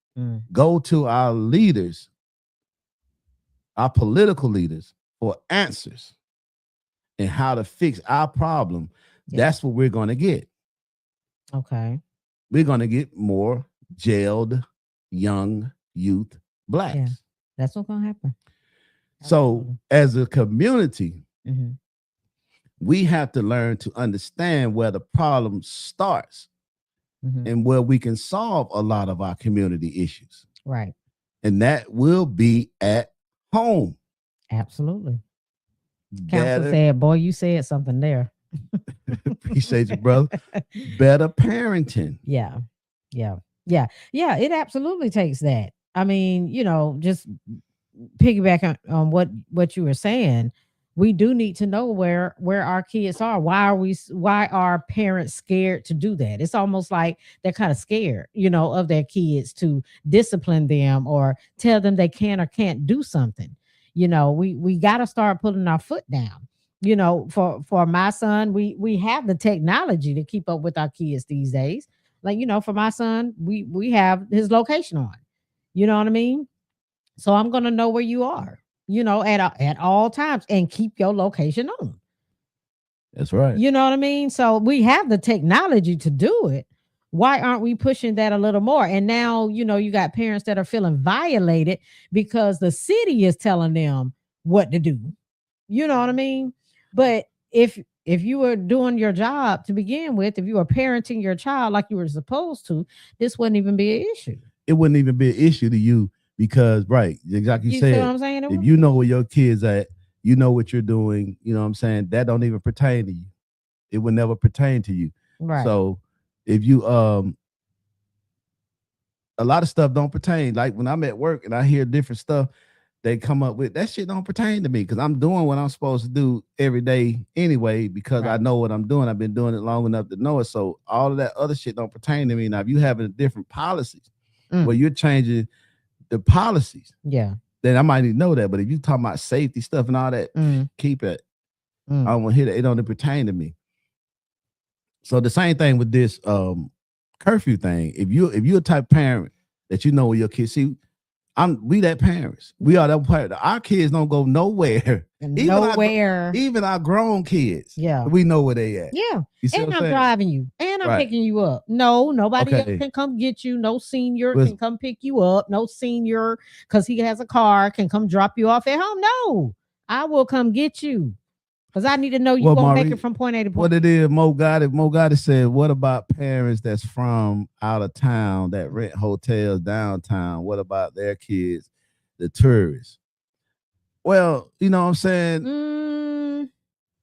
go to our leaders, our political leaders, for answers and how to fix our problem, that's what we're going to get. Okay. We're going to get more jailed young youth blacks. Yeah. That's what's going to happen. So as a community, we have to learn to understand where the problem starts and where we can solve a lot of our community issues. Right. And that will be at home. Absolutely. Counsel said, boy, you said something there. Appreciate you, brother. Better parenting. Yeah. It absolutely takes that. I mean, just piggyback on what you were saying. We do need to know where our kids are. Why are parents scared to do that? It's almost like they're kind of scared, of their kids, to discipline them or tell them they can or can't do something. We got to start putting our foot down. For my son, we have the technology to keep up with our kids these days. Like, for my son, we have his location on. You know what I mean? So I'm going to know where you are, at all times, and keep your location on. That's right. You know what I mean? So we have the technology to do it. Why aren't we pushing that a little more? And now, you got parents that are feeling violated because the city is telling them what to do. You know what I mean? But if you were doing your job to begin with, if you were parenting your child like you were supposed to, this wouldn't even be an issue. It wouldn't even be an issue to you. Because, right, exactly, you said, see what I'm saying? If you know where your kids at, you know what you're doing, you know what I'm saying? That don't even pertain to you. It would never pertain to you. Right. So if you, a lot of stuff don't pertain. Like when I'm at work and I hear different stuff they come up with, that shit don't pertain to me because I'm doing what I'm supposed to do every day anyway because I know what I'm doing. I've been doing it long enough to know it. So all of that other shit don't pertain to me. Now, if you having different policies where you're changing the policies, then I might need to know that. But if you talking about safety stuff and all that, keep it. I don't want to hear that. It don't pertain to me. So the same thing with this curfew thing. If you're a type of parent that you know where your kids, see, We that parents. We are that parents. Our kids don't go nowhere. Nowhere. Even our grown kids. Yeah. We know where they at. Yeah. You see And what I'm saying? driving you. And I'm Right. picking you up. No, nobody else Okay. can come get you. No senior Was- can come pick you up. No senior, because he has a car, can come drop you off at home. No, I will come get you. Because I need to know you're Well, going to make Marie, it from point A to point what it is, Mo Gotti said, what about parents that's from out of town that rent hotels downtown? What about their kids, the tourists? Well, you know what I'm saying?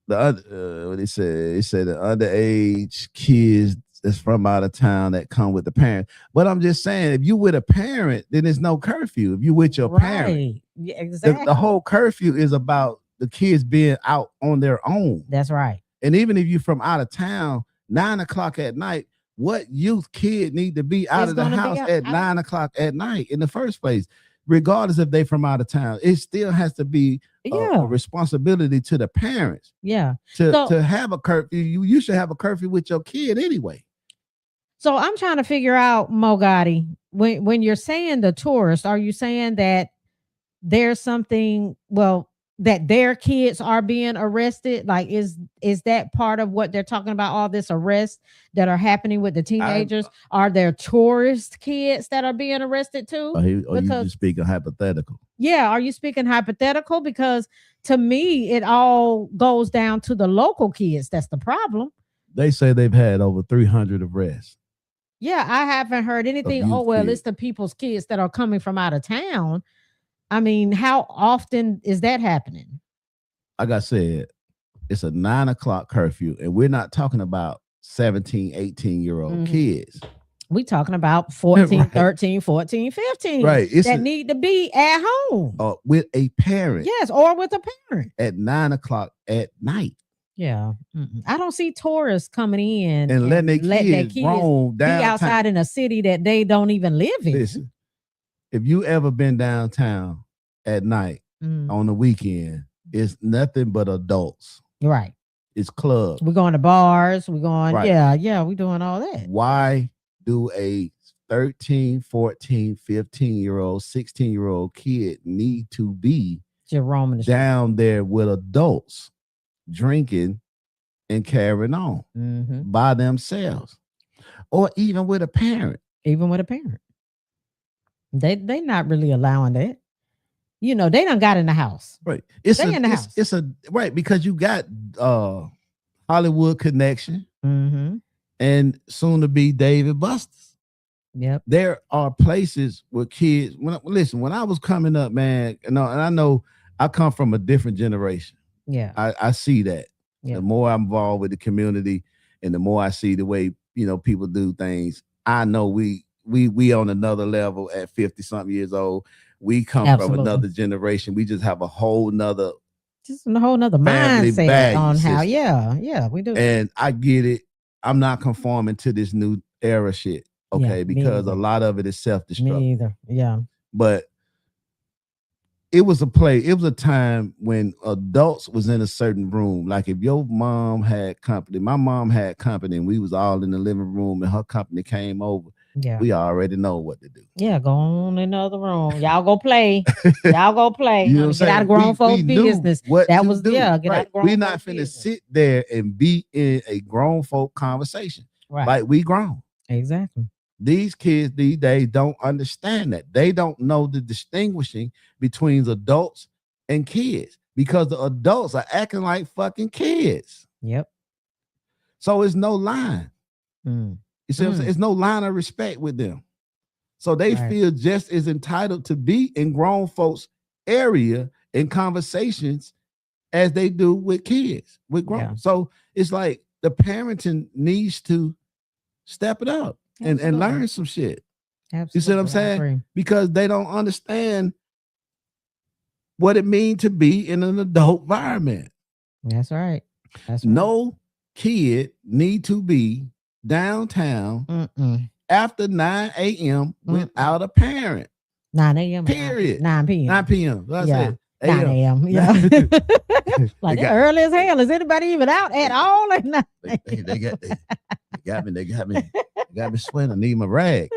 What he said the underage kids that's from out of town that come with the parent. But I'm just saying, if you with a parent, then there's no curfew. If you with your parent, Yeah, exactly. the whole curfew is about the kids being out on their own. That's right. And even if you're from out of town, 9 o'clock at night, what youth kid need to be out of the house at 9 o'clock at night in the first place? Regardless if they from out of town, it still has to be a responsibility to the parents. Yeah. To have a curfew, you should have a curfew with your kid anyway. So I'm trying to figure out, Mo Gotti, when you're saying the tourists, are you saying that there's something, that their kids are being arrested? Like, is that part of what they're talking about, all this arrests that are happening with the teenagers? Are there tourist kids that are being arrested too? Or you just speaking hypothetical? Yeah, are you speaking hypothetical? Because to me, it all goes down to the local kids. That's the problem. They say they've had over 300 arrests. Yeah, I haven't heard anything. Oh, well, it's the people's kids that are coming from out of town. I mean, how often is that happening? Like I said, it's a 9 o'clock curfew, and we're not talking about 17, 18-year-old kids. We talking about 14, right. 13, 14, 15. Right. That need to be at home. With a parent. Yes, or with a parent. At 9 o'clock at night. Yeah. I don't see tourists coming in and letting their kids roam downtown. Be outside in a city that they don't even live in. Listen, if you ever been downtown at night on the weekend, it's nothing but adults. Right. It's clubs. We're going to bars. We're going, right. We're doing all that. Why do a 13, 14, 15-year-old, 16-year-old kid need to be down there with adults drinking and carrying on by themselves, or even with a parent? Even with a parent, they not really allowing that. You know, they done got in the house. Right. House. It's right, because you got Hollywood connection and soon to be David Buster's. Yep. There are places where kids. When I was coming up, man, and I know I come from a different generation. Yeah, I see that. Yeah. The more I'm involved with the community, and the more I see the way people do things, I know we on another level at 50-something years old. We come from another generation. We just have a whole nother mindset on how. Yeah, we do. And I get it. I'm not conforming to this new era shit. Okay, because a lot of it is self-destruct. Me either. Yeah. But it was a time when adults was in a certain room. Like if your mom had company, my mom had company, and we was all in the living room and her company came over. Yeah. We already know what to do. Yeah, go on in the other room. Y'all go play. Y'all go play. You know get out of grown folks' business. That was get out of grown folks' business. We're not finna sit there and be in a grown folk conversation. Right. Like we grown. Exactly. These kids these days don't understand that. They don't know the distinguishing between adults and kids, because the adults are acting like fucking kids. Yep. So it's no line. You see what I'm saying? It's no line of respect with them. So they feel just as entitled to be in grown folks' area in conversations as they do with kids, with grown. Yeah. So it's like the parenting needs to step it up and learn some shit. Absolutely. You see what I'm saying? Because they don't understand what it means to be in an adult environment. That's right. No kid need to be downtown after 9 a.m. without a parent. 9 a.m. Period. 9 p.m. 9 p.m. That's it. 9 a.m. Yeah. Like they're early as hell. Is anybody even out at all? They got me sweating. I need my rag.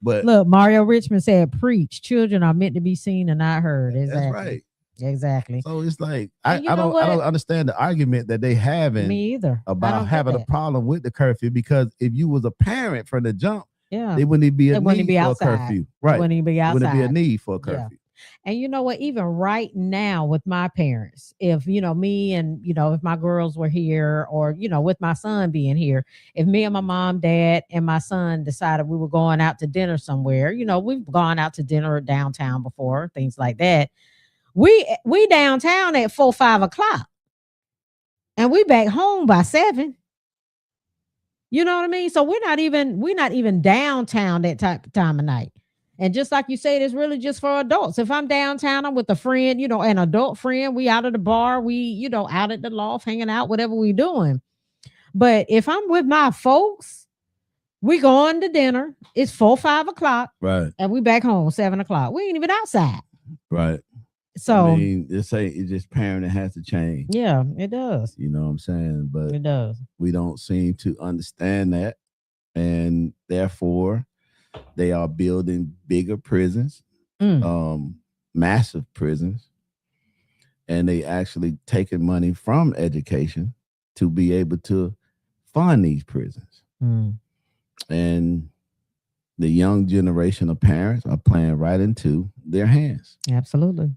But Look, Mario Richmond said, "Preach. Children are meant to be seen and not heard." that's Exactly. right. Exactly. So it's like And you know I what? don't understand the argument that they having Me either. I about don't get having a that. problem with the curfew, because if you was a parent from the jump, Yeah. they wouldn't even be a It wouldn't need be for a outside. curfew. It Right. wouldn't even be It wouldn't be a outside. need for a Yeah. curfew. And you know what? Even right now with my parents, if me and if my girls were here, or with my son being here, if me and my mom, dad, and my son decided we were going out to dinner somewhere, we've gone out to dinner downtown before, things like that. We downtown at 4, 5 o'clock, and we back home by 7. You know what I mean? So we're not even downtown that time of night. And just like you said, it's really just for adults. If I'm downtown, I'm with a friend, an adult friend. We out at the bar, we out at the loft, hanging out, whatever we doing. But if I'm with my folks, we going to dinner. It's 4, 5 o'clock, Right. and we back home 7 o'clock. We ain't even outside. Right. So I mean, it's just parenting has to change. yeah, it does. You know what I'm saying? But It does. we don't seem to understand that. And therefore, they are building bigger prisons, Mm. massive prisons, and they actually taking money from education to be able to fund these prisons. Mm. And the young generation of parents are playing right into their hands. Absolutely.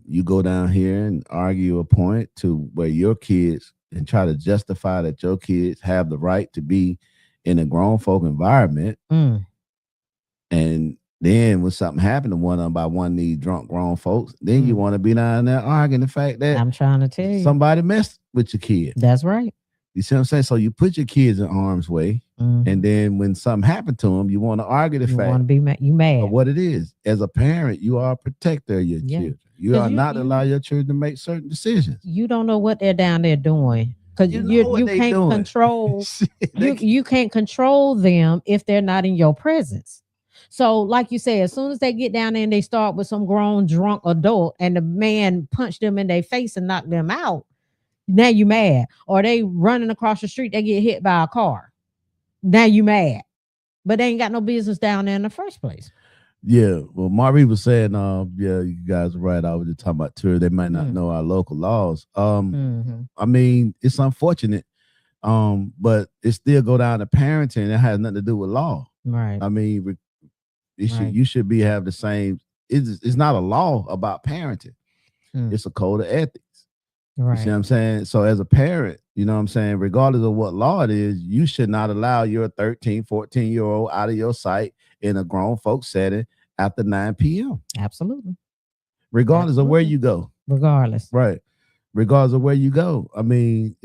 You go down here and argue a point to where your kids, and try to justify that your kids have the right to be in a grown folk environment. Mm. And then when something happened to one of them by one of these drunk grown folks, then you want to be down there arguing the fact that I'm trying to tell you. somebody messed with your kid. That's right. You see what I'm saying? So you put your kids in harm's way, and then when something happened to them, you want to argue the You want to fact be you mad. of what it is. As a parent, you are a protector of your children. You 'Cause are not allow your children to make certain decisions. You don't know what they're down there doing, because You know you what they can't doing. control They you can't control them if they're not in your presence. So, like you say, as soon as they get down there and they start with some grown drunk adult, and the man punched them in their face and knocked them out, now you mad. Or they running across the street, they get hit by a car. Now you mad. But they ain't got no business down there in the first place. Yeah, well, Marie was saying, yeah, you guys are right. I was just talking about tour. They might not Mm. know our local laws. Mhm. I mean, it's unfortunate, but it still go down to parenting. It has nothing to do with law. Right. I mean, Right. you should have the same. It's not a law about parenting. Mm. It's a code of ethics. You see what Right. I'm saying? So as a parent, you know what I'm saying, regardless of what law it is, you should not allow your 13, 14-year-old out of your sight in a grown folk setting after 9 p.m. Absolutely. Regardless of where you go. Regardless. Right. Regardless of where you go. I mean,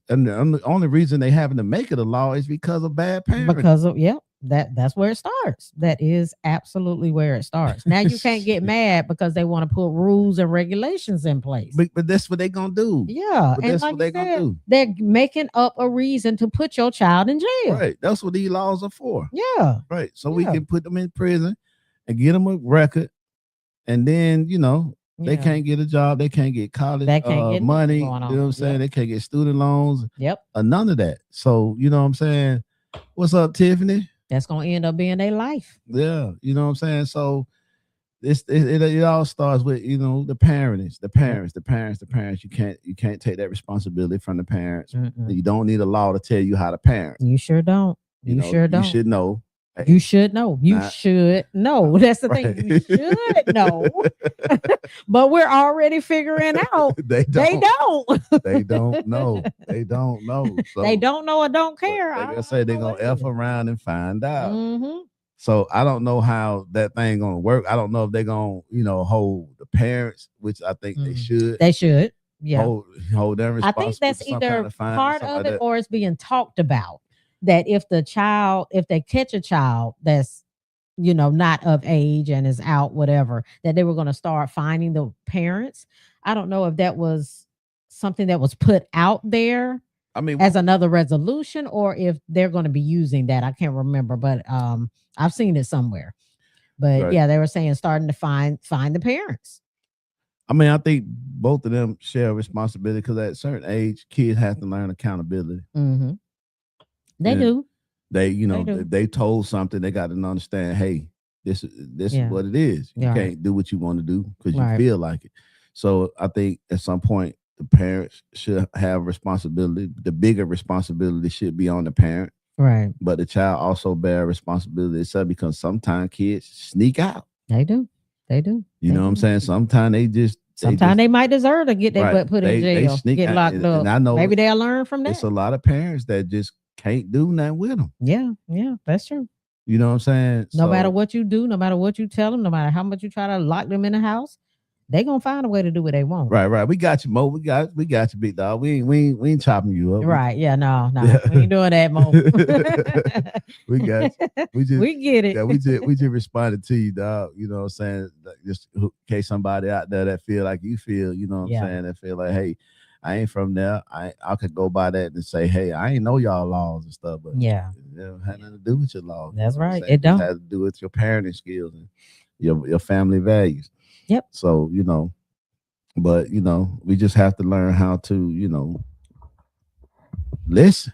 and the only reason they having to make it a law is because of bad parenting. Because of that's where it starts. That is absolutely where it starts. Now you can't get mad because they want to put rules and regulations in place. But that's what they're gonna do. Yeah, But and that's like what they're you gonna said, do. they're making up a reason to put your child in jail. Right. That's what these laws are for. Yeah. Right. So we can put them in prison and get them a record, and then they can't get a job, they can't get college They can't get money. You know going on. what I'm saying? They can't get student loans. Yep. Or none of that. So you know what I'm saying? What's up, Tiffany? That's gonna end up being their life. Yeah, you know what I'm saying. So it all starts with the parents. You can't take that responsibility from the parents. Mm-mm. You don't need a law to tell you how to parent. You sure don't. You sure don't. You should know. You should know. You should know. That's the thing. You should know. But we're already figuring out they don't. They don't know. They don't know. So, they don't know or don't care. Like I say, they're gonna F around and find out. Mm-hmm. So I don't know how that thing gonna work. I don't know if they're gonna, hold the parents, which I think they should. They should. Yeah. Hold them responsible. I think that's either part of it or it's being talked about. That if they catch a child that's, not of age and is out, whatever, that they were going to start finding the parents. I don't know if that was something that was put out there as another resolution, or if they're going to be using that. I can't remember, but I've seen it somewhere. But right. Yeah, they were saying starting to find the parents. I mean, I think both of them share responsibility because at a certain age, kids have to learn accountability. Mm-hmm. They do. They, They do. if they told something, they got to understand, hey, this is Yeah. what it is. You Right. can't do what you want to do because you Right. feel like it. So I think at some point the parents should have responsibility. The bigger responsibility should be on the parent, Right. but the child also bear responsibility itself because sometimes kids sneak out. They do. They do. You They know what I'm do. saying? Sometimes Sometimes they might deserve to get their right. butt put in They jail, sneak get out, locked up. and I know Maybe they'll learn from it's that. a lot of parents that just can't do nothing with them. Yeah. Yeah. That's true. You know what I'm saying? No matter So, what you do, no matter what you tell them, no matter how much you try to lock them in the house, they gonna find a way to do what they want. right. We got you, Mo. We got you, big dog. We ain't chopping you up. Right. Yeah. No. Yeah. We ain't doing that, Mo. We got you. We just we get it. yeah, we just responded to you, dog. You know what I'm saying? Like, just in case somebody out there that feel like you feel, you know what Yeah. I'm saying, that feel like, hey, I ain't from there. I could go by that and say, hey, I ain't know y'all laws and stuff, but Yeah. it had nothing to do with your laws. That's You know what I'm right. saying? It don't. has to do with your parenting skills and your family values. Yep. So, but we just have to learn how to, listen.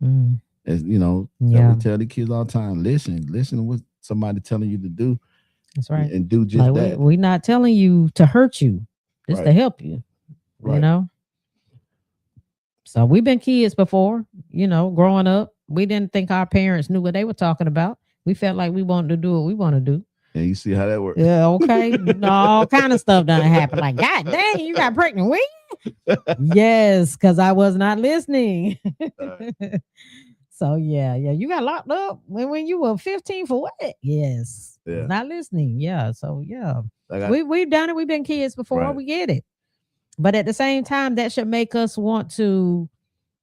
Mm. As Yeah. we tell the kids all the time, listen to what somebody telling you to do. That's right. And do just Like that. we not telling you to hurt you, just to Right. help you. You Right. know. So we've been kids before, growing up. We didn't think our parents knew what they were talking about. We felt like we wanted to do what we want to do. And you see how that works. Yeah, okay. All kind of stuff done happen. Like, God dang, you got pregnant with you? Yes, because I was not listening. So yeah, you got locked up when you were 15 for what? Yes. Yeah. Not listening. Yeah. So yeah. Like We've done it. We've been kids before. Right. We get it. But at the same time, that should make us want to,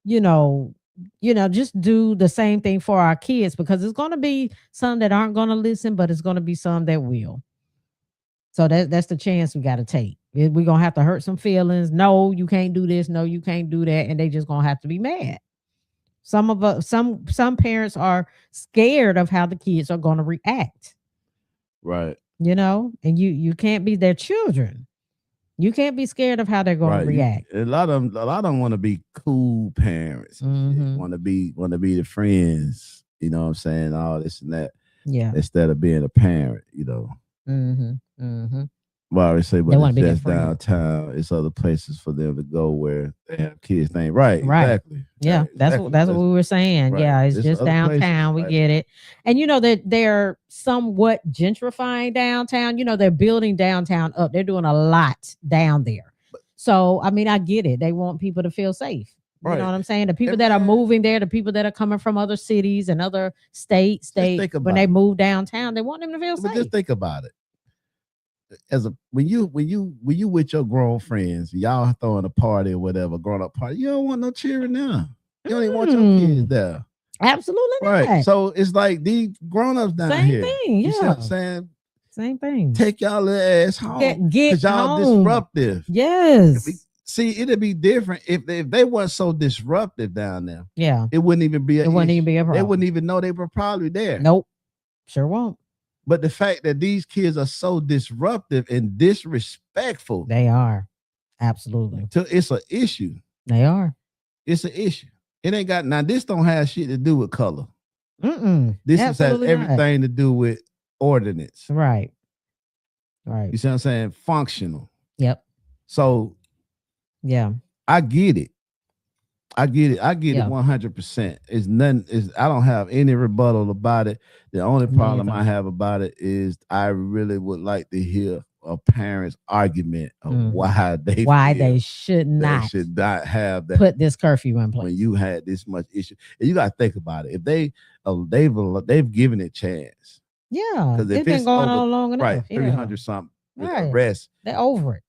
just do the same thing for our kids, because it's going to be some that aren't going to listen, but it's going to be some that will. So that's the chance we got to take. We're going to have to hurt some feelings. No, you can't do this. No, you can't do that. And they just going to have to be mad. Some of us, some parents are scared of how the kids are going to react. Right. And you can't be their children. You can't be scared of how they're going to react. A lot of them want to be cool parents. Mm-hmm. Want to be the friends. You know what I'm saying? All this and that. Yeah. Instead of being a parent. Mm-hmm. Mm-hmm. Well, I always say, They but wanna it's be their just friend. downtown. It's other places for them to go where they have kids. Thing right? Right. Exactly. Yeah, Right, that's exactly. what we were saying. Right. Yeah, it's There's just other places, downtown. We right. get it. And that they're somewhat gentrifying downtown. They're building downtown up. They're doing a lot down there. So, I mean, I get it. They want people to feel safe. You Right. know what I'm saying? The people that are moving there, the people that are coming from other cities and other states, think when about they it. move downtown, they want them to feel But safe. just think about it. When you with your grown friends, y'all throwing a party or whatever, grown up party, you don't want no children there. You don't even want your kids there. Absolutely Right. not. So it's like these grown ups down Same here. thing. You see what I'm Yeah. saying? Same thing. Take y'all little ass home. Get Because y'all home. disruptive. Yes. See, it'd be different if they weren't so disruptive down there. Yeah. It wouldn't even be It wouldn't even be a problem. They wouldn't even know they were probably there. Nope. Sure won't. But the fact that these kids are so disruptive and disrespectful, They are. Absolutely. it's an issue. They are. It's an issue. It ain't got now. This don't have shit to do with color. This has Absolutely not. everything to do with ordinance. Right. You see what I'm saying? Functional. Yep. So yeah, I get it. I get it. Yeah. 100%. It's nothing. I don't have any rebuttal about it. The only problem neither. I have about it is I really would like to hear a parent's argument of why they should not have that. Put this curfew in place when you had this much issue. And you got to think about it. If they've given it a chance. Yeah, Because it's been going on long enough. Right, Yeah. 300 something with Right. arrest. They're over it.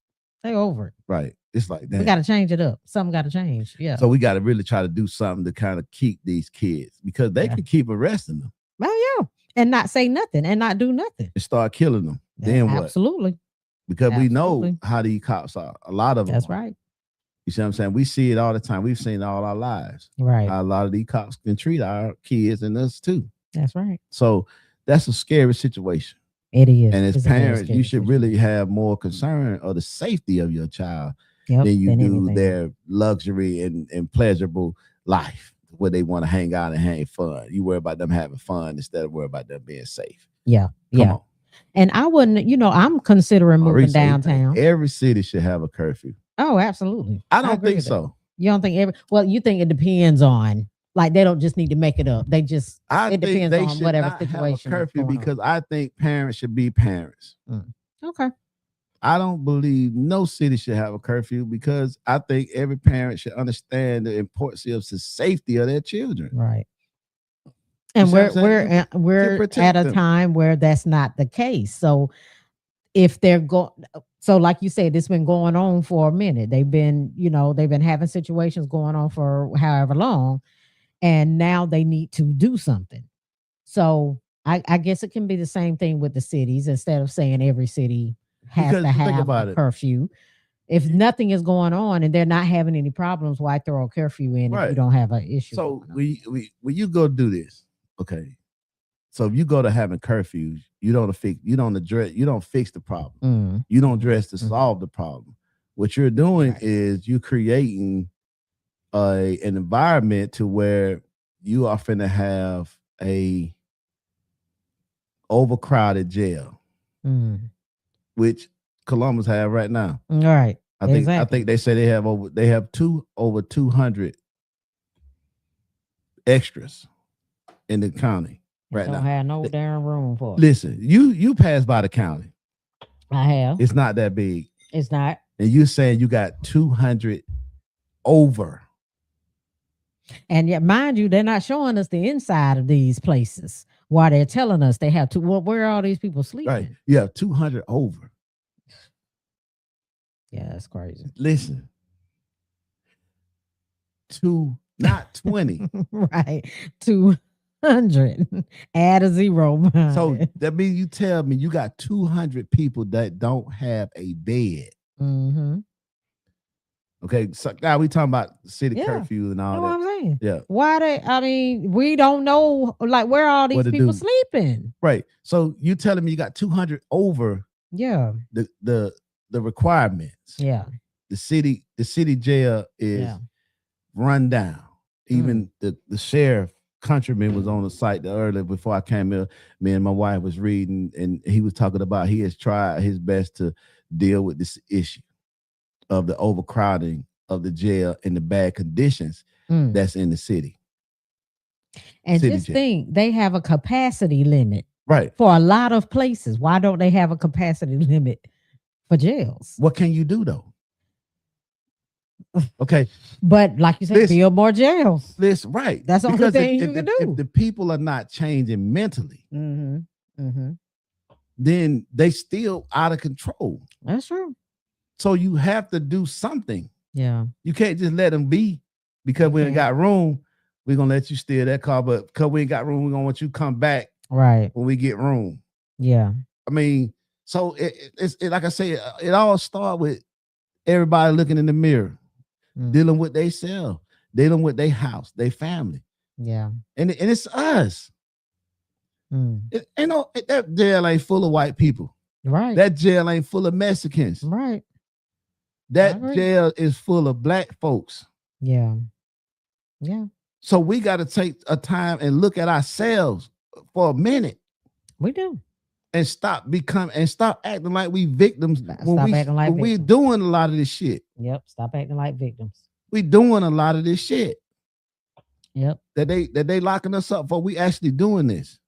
Right. It's like that. We got to change it up. Something got to change. Yeah. So we got to really try to do something to kind of keep these kids, because they can keep arresting them. Oh yeah, and not say nothing and not do nothing and start killing them. Then what? Absolutely. Because we know how these cops are. A lot of them. That's right. You see what I'm saying? We see it all the time. We've seen it all our lives. Right. How a lot of these cops can treat our kids and us too. That's right. So that's a scary situation. It is. And as It's a very parents, scary you should situation. really have more concern of the safety of your child Yep, than you than do anything. their luxury and pleasurable life. where they want to hang out and hang fun. You worry about them having fun instead of worry about them being safe. Yeah. Come Yeah. on. And I wouldn't, I'm considering moving Maurice, so you think downtown. every city should have a curfew. Oh, absolutely. I don't agree think with that. so. You don't think you think it depends on, like, they don't just need to make it up. It I think depends they on should whatever not have a situation is curfew going on. because I think parents should be parents. Okay. I don't believe no city should have a curfew because I think every parent should understand the importance of the safety of their children. Right. And see what I'm we're saying? we're protect at a them. time where that's not the case. So if they're so like you said, it's been going on for a minute. They've been having situations going on for however long, and now they need to do something. So I guess it can be the same thing with the cities. Instead of saying every city has Because to think have about a it. curfew, if nothing is going on and they're not having any problems, why throw a curfew in if you Right. don't have an issue? So going on? when you go do this, okay. So if you go to having curfews, you don't fix the problem. You don't dress to solve the problem. What you're doing is you creating an environment to where you are finna have a overcrowded jail, which Columbus have right now. All right. I think they say they have over 200 extras in the county right now. Don't have no damn room for it. Listen, you pass by the county. I have. It's not that big. It's not. And you saying you got 200 over. And yet, mind you, they're not showing us the inside of these places while they're telling us they have to. Well, where are all these people sleeping? Right. You have 200 over. Yeah, that's crazy. Listen. Not 20. Right. 200. Add a zero. So that means you tell me you got 200 people that don't have a bed. Okay, so now we talking about city curfew and all that. What I'm saying. Yeah. Why we don't know, like, where are all these people sleeping? Right. So you telling me you got 200 over the requirements. Yeah. The city jail is run down. Even the sheriff Countryman was on the site earlier before I came here. Me and my wife was reading, and he was talking about he has tried his best to deal with this issue of the overcrowding of the jail and the bad conditions that's in the city. And just think, they have a capacity limit, right, for a lot of places. Why don't they have a capacity limit for jails? What can you do though? Okay, but like you said, build more jails. Listen, right. That's the only thing you can do. If the people are not changing mentally, then they still out of control. That's true. So you have to do something. Yeah. You can't just let them be because we ain't got room. We're gonna let you steal that car, but because we ain't got room, we're gonna want you to come back right when we get room. Yeah. I mean, so it's like I say, it all starts with everybody looking in the mirror, dealing with themselves, dealing with their house, their family. Yeah. And it's us. That jail ain't full of white people. Right. That jail ain't full of Mexicans. Right. That jail is full of black folks. Yeah. Yeah. So we got to take a time and look at ourselves for a minute. We do. And stop acting like we victims when we're doing a lot of this shit. Yep. Stop acting like victims. We doing a lot of this shit. Yep. That they locking us up for. We actually doing this.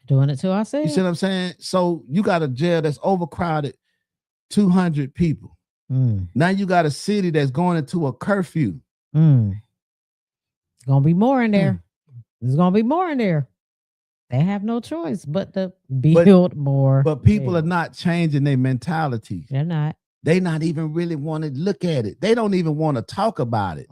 Doing it to ourselves. You see what I'm saying? So you got a jail that's overcrowded, 200 people. Now you got a city that's going into a curfew. It's gonna be more in there. There's gonna be more in there. They have no choice but to build more. But people are not changing their mentality. They're not. They not even really want to look at it. They don't even want to talk about it.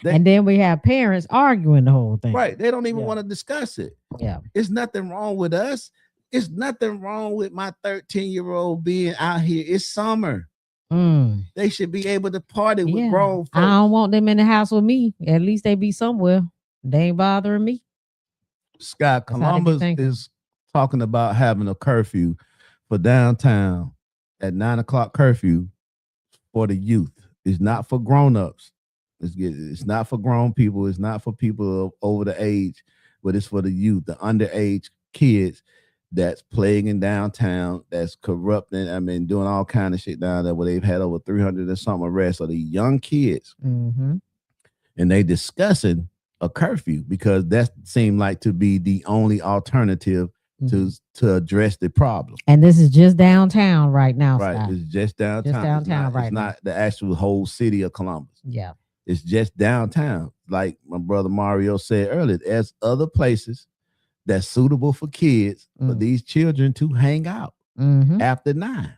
And then we have parents arguing the whole thing. Right. They don't even want to discuss it. Yeah. It's nothing wrong with us. It's nothing wrong with my 13-year-old being out here. It's summer. They should be able to party with grown folks. I don't want them in the house with me. At least they be somewhere. They ain't bothering me. Scott, Columbus is talking about having a curfew for downtown at 9 o'clock curfew for the youth. It's not for grown-ups. It's not for grown people. It's not for people over the age, but it's for the youth, the underage kids that's plaguing downtown, that's corrupting. I mean, doing all kind of shit down there where they've had over 300 and some arrests of the young kids. Mm-hmm. And they discussing a curfew because that seemed like to be the only alternative to address the problem. And this is just downtown right now. Right. Scott. It's just downtown. Just downtown it's not the actual whole city of Columbus. Yeah. It's just downtown. Like my brother Mario said earlier, there's other places that's suitable for kids, for these children to hang out after 9.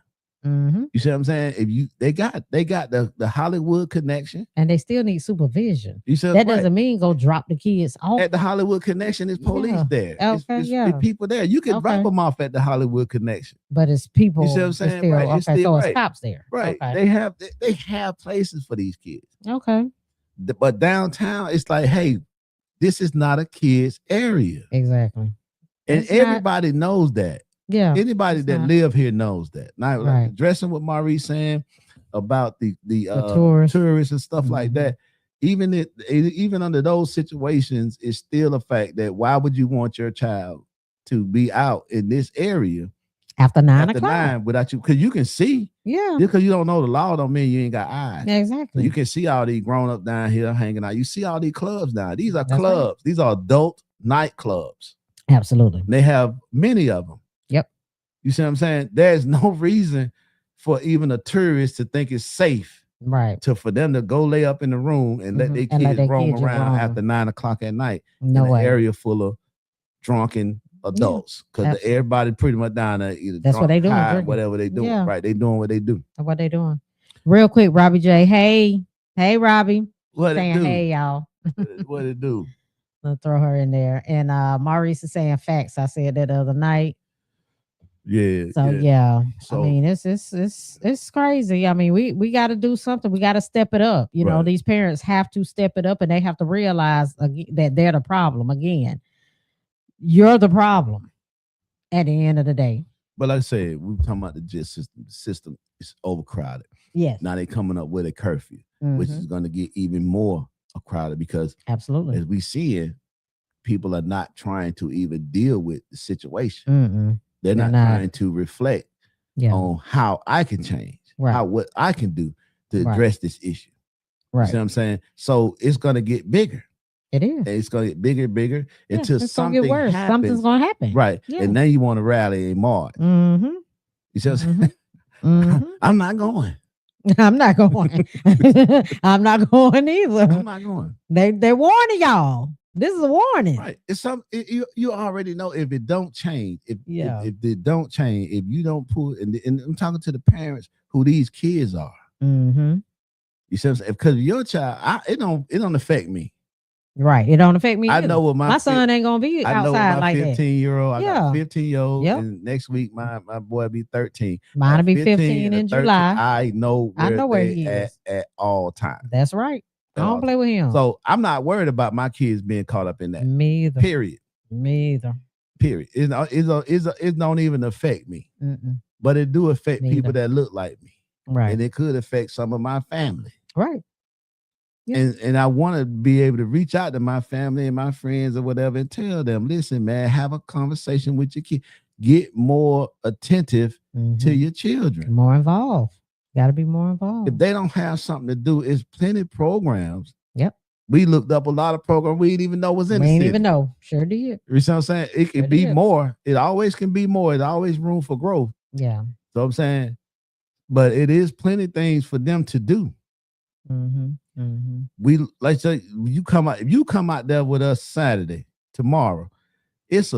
You see what I'm saying? If they got the Hollywood connection, and they still need supervision. You said that doesn't mean go drop the kids off at the Hollywood connection. It's police there. Okay, it's people there. You can drop them off at the Hollywood connection, but it's people. You see what I'm saying? Still, right. Okay, so it's cops there. Right. Okay. They have places for these kids. Okay. But downtown, it's like, hey, this is not a kids area. Exactly. And everybody knows that. Yeah. Anybody that live here knows that. Now, right. addressing what Maurice saying about the tourists and stuff like that, even under those situations, it's still a fact that why would you want your child to be out in this area after 9 o'clock without you? Because you can see. Yeah. Just because you don't know the law don't mean you ain't got eyes. Exactly. So you can see all these grown up down here hanging out. You see all these clubs now. These are clubs. Right. These are adult nightclubs. Absolutely. They have many of them. Yep. You see what I'm saying? There's no reason for even a tourist to think it's safe, right? For them to go lay up in the room and let their kids roam around after 9 o'clock at night in an area full of drunken adults. Because everybody pretty much down there either that's what they doing, whatever they doing. Yeah. Right? They doing what they do. What they doing? Real quick, Robbie J. Hey, Robbie. What saying it do? Hey, y'all. What it do? I'll throw her in there. And Maurice is saying facts. I said that the other night. Yeah. So, I mean, it's crazy. I mean, we got to do something. We got to step it up. You know, these parents have to step it up, and they have to realize that they're the problem. Again, you're the problem at the end of the day. But like I said, we're talking about the justice system is overcrowded. Yes. Now they're coming up with a curfew, which is going to get even more crowded because absolutely, as we see it, people are not trying to even deal with the situation. They're not trying to reflect on how I can change, what I can do to address this issue. Right. You see what I'm saying? So it's going to get bigger. It is. And it's going to get bigger and bigger until something get worse. happens. Something's going to happen. Right. Yeah. And then you want to rally and march. You see what I'm saying? I'm not going. I'm not going. I'm not going either. I'm not going. They're warning y'all. This is a warning. Right. It's you already know if it don't change. If it don't change, if you don't pull, and I'm talking to the parents who these kids are. You see what I'm saying? Because your child, it don't affect me. Right. It don't affect me. I know what my son ain't gonna be outside like that. 15-year-old. I got 15-year-old. And next week my boy will be 13. Mine will be 15 in 13, July. I know where he is at all times. That's right. I don't play with him. So I'm not worried about my kids being caught up in that. Me either. Period. Me either. Period. It don't even affect me. But it do affect people that look like me. Right. And it could affect some of my family. Right. Yeah. And I want to be able to reach out to my family and my friends or whatever and tell them, listen, man, have a conversation with your kid. Get more attentive to your children. More involved. Got to be more involved. If they don't have something to do, it's plenty of programs. Yep. We looked up a lot of programs we didn't even know was in the city. We didn't even know. Sure did. You know what I'm saying? It can be more. It always can be more. There's always room for growth. Yeah. So I'm saying, but it is plenty of things for them to do. We like say you come out. If you come out there with us Saturday, tomorrow, it's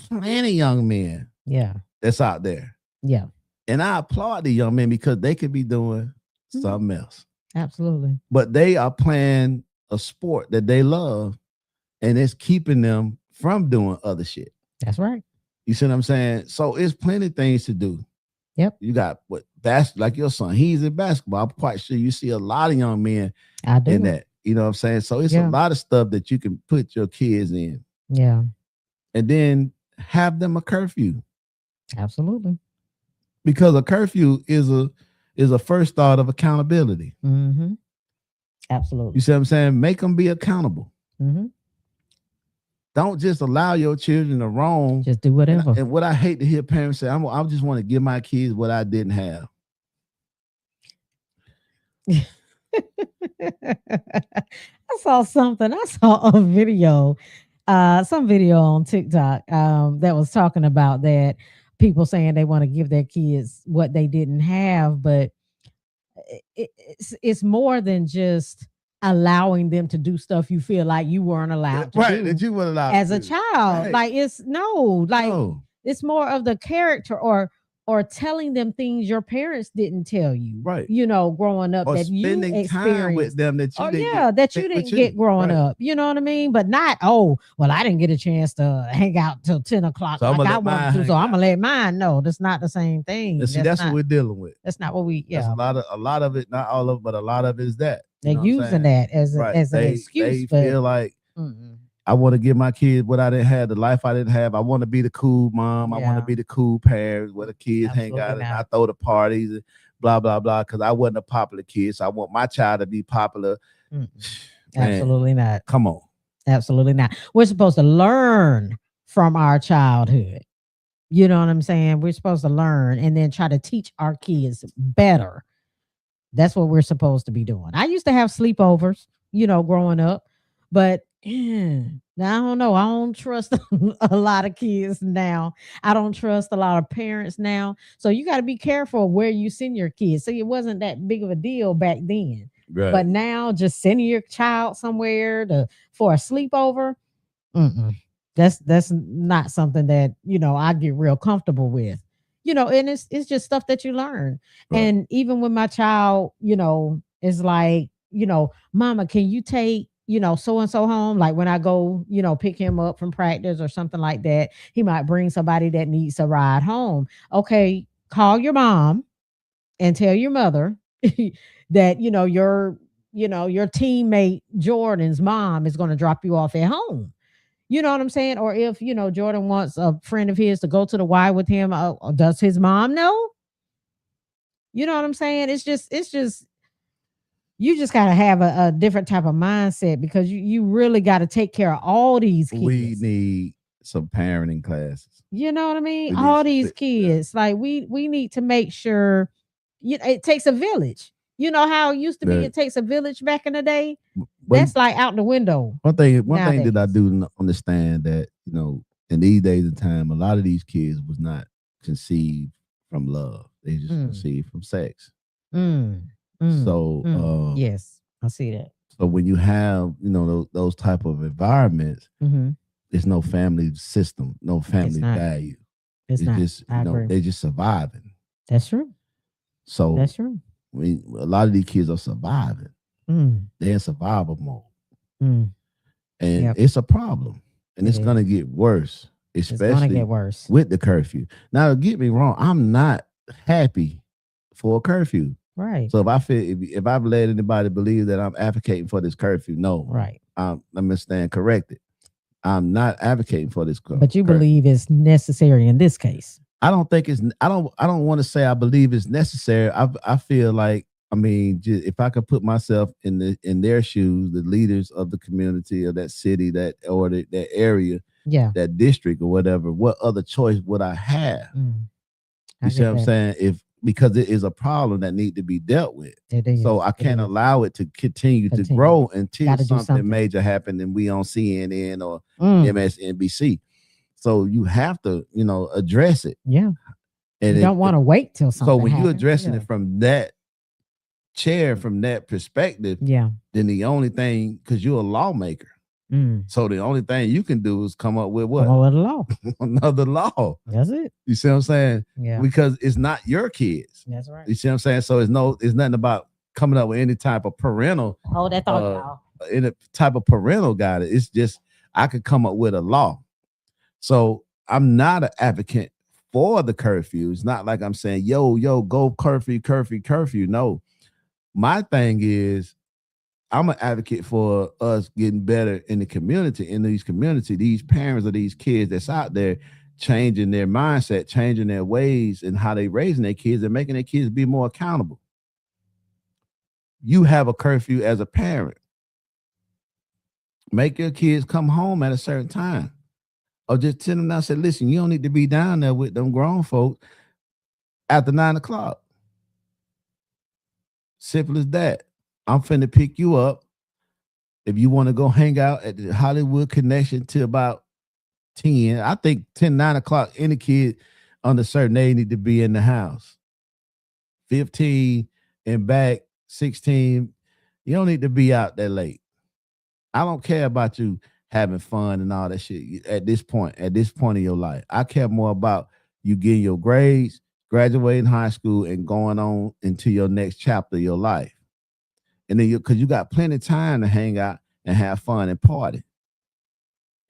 plenty young men. Yeah. That's out there. Yeah. And I applaud the young men because they could be doing something else. Absolutely. But they are playing a sport that they love, and it's keeping them from doing other shit. That's right. You see what I'm saying? So it's plenty of things to do. Yep. You got like your son, he's in basketball. I'm quite sure you see a lot of young men in that. You know what I'm saying? So it's a lot of stuff that you can put your kids in. Yeah. And then have them a curfew. Absolutely. Because a curfew is a first thought of accountability. Absolutely. You see what I'm saying? Make them be accountable. Mm-hmm. Don't just allow your children to roam. Just do whatever. And what I hate to hear parents say, I just want to give my kids what I didn't have. I saw something. I saw a video, some video on TikTok that was talking about that. People saying they want to give their kids what they didn't have, but it's more than just allowing them to do stuff you feel like you weren't allowed to Right, that do you weren't allowed as to a do. child. Right. Like it's no, like No. it's more of the character or telling them things your parents didn't tell you. Right. You know, growing up Or that you spending time experienced. with them that you Oh didn't yeah, that you with didn't you. get growing Right. up. You know what I mean? But not, oh, well, I didn't get a chance to hang out till 10 o'clock So like I wanted to. So I'm gonna let mine. No, that's not the same thing. And see, that's not, what we're dealing with. that's not what we That's a lot of it, not all of it, but a lot of it is that. They're using that as right. as an excuse. They feel like I want to give my kids what I didn't have, the life I didn't have. I want to be the cool mom. I want to be the cool parents where the kids hang out and I throw the parties and blah, blah, blah. Because I wasn't a popular kid. So I want my child to be popular. Absolutely not. Come on. Absolutely not. We're supposed to learn from our childhood. You know what I'm saying? We're supposed to learn and then try to teach our kids better. That's what we're supposed to be doing. I used to have sleepovers, you know, growing up, but I don't know. I don't trust a lot of kids now. I don't trust a lot of parents now. So you got to be careful where you send your kids. See, it wasn't that big of a deal back then. Right. But now just sending your child somewhere for a sleepover, that's not something that, you know, I get real comfortable with. You know, and it's just stuff that you learn. Right. And even when my child, you know, is like, you know, mama, can you take, you know, so and so home? Like when I go, you know, pick him up from practice or something like that, he might bring somebody that needs a ride home. Okay, call your mom and tell your mother that, you know, your teammate Jordan's mom is going to drop you off at home. You know what I'm saying? Or if, you know, Jordan wants a friend of his to go to the Y with him, does his mom know? You know what I'm saying? It's just, you just got to have a different type of mindset because you really got to take care of all these kids. We need some parenting classes. You know what I mean? All these kids, like we need to make sure, you know, it takes a village. You know how it used to be, it takes a village back in the day? That's like out the window. One thing that I do understand that, you know, in these days of time, a lot of these kids was not conceived from love. They just conceived from sex. So yes, I see that. So when you have, you know, those type of environments, there's no family system, no family value. It's not. Just, you know, they're just surviving. That's true. So that's true. I mean, a lot of these kids are surviving. They're in survival mode. And it's a problem. And it's going to get worse, especially with the curfew. Now, don't get me wrong, I'm not happy for a curfew. Right. So if I've led anybody believe that I'm advocating for this curfew, no. Right. Let me stand corrected. I'm not advocating for this curfew. But you believe it's necessary in this case. I don't think it's. I don't want to say I believe it's necessary. I feel like, I mean, if I could put myself in their shoes, the leaders of the community or that city, that area, that district or whatever, what other choice would I have? You see what I'm saying? Because it is a problem that needs to be dealt with. So I can't allow it to continue to grow until something major happened and we on CNN or MSNBC. So you have to, you know, address it. Yeah. And you don't want to wait till something. So when you're addressing it from that chair, from that perspective, then the only thing, because you're a lawmaker. So the only thing you can do is come up with what? Come up with a law. Another law. That's it. You see what I'm saying? Yeah. Because it's not your kids. That's right. You see what I'm saying? So it's nothing about coming up with any type of parental. Hold that thought, y'all. Any type of parental guidance. It's just I could come up with a law. So I'm not an advocate for the curfew. It's not like I'm saying, yo, go curfew. No. My thing is, I'm an advocate for us getting better in the community, these parents of these kids that's out there changing their mindset, changing their ways and how they raising their kids and making their kids be more accountable. you have a curfew as a parent. Make your kids come home at a certain time. Or just tell them now, say, listen, you don't need to be down there with them grown folks after 9 o'clock. Simple as that. I'm finna pick you up. If you want to go hang out at the Hollywood Connection till about 10, I think 9 o'clock, any kid under certain age need to be in the house. 15 and back, 16, you don't need to be out that late. I don't care about you having fun and all that shit at this point in your life. I care more about you getting your grades, graduating high school, and going on into your next chapter of your life. And then because you got plenty of time to hang out and have fun and party.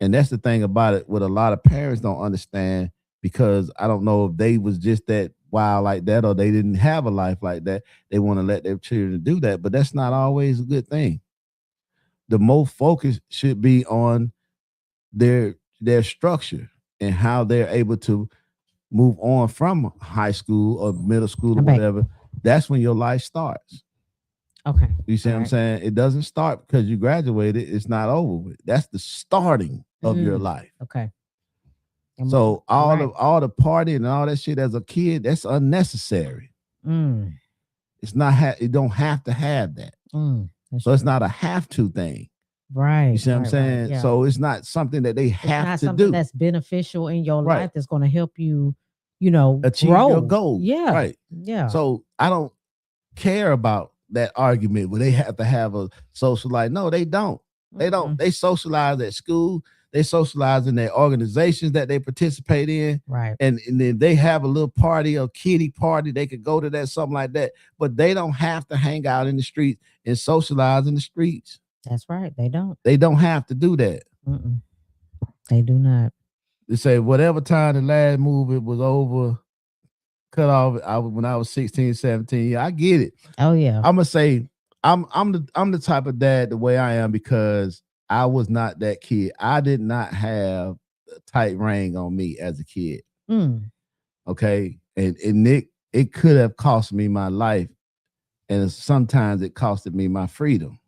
And that's the thing about it, what a lot of parents don't understand, because I don't know if they was just that wild like that, or they didn't have a life like that. They want to let their children do that, but that's not always a good thing. The most focus should be on their structure and how they're able to move on from high school or middle school or whatever. That's when your life starts. Okay. You see what I'm saying? It doesn't start because you graduated. It's not over with. That's the starting of your life. Okay. So all the partying and all that shit as a kid, that's unnecessary. It's not. It don't have to have that. So it's not a have to thing. Right. You see what I'm saying? Right, yeah. So it's not something that they have not to something do. That's beneficial in your life. That's going to help you, achieve grow. your goal. Yeah. Right. Yeah. So I don't care about that argument where they have to have a social life. No, they don't. They don't. They socialize at school. They socialize in their organizations that they participate in. Right. And then they have a little party, a kiddie party. They could go to that, something like that. But they don't have to hang out in the streets and socialize in the streets. That's right. They don't. They don't have to do that. They do not. They say whatever time the last movie was over, cut off. When I was 16, 17. Yeah, I get it. Oh yeah. I'm gonna say I'm the type of dad the way I am because I was not that kid. I did not have a tight ring on me as a kid. Okay, and Nick, it could have cost me my life, and sometimes it costed me my freedom.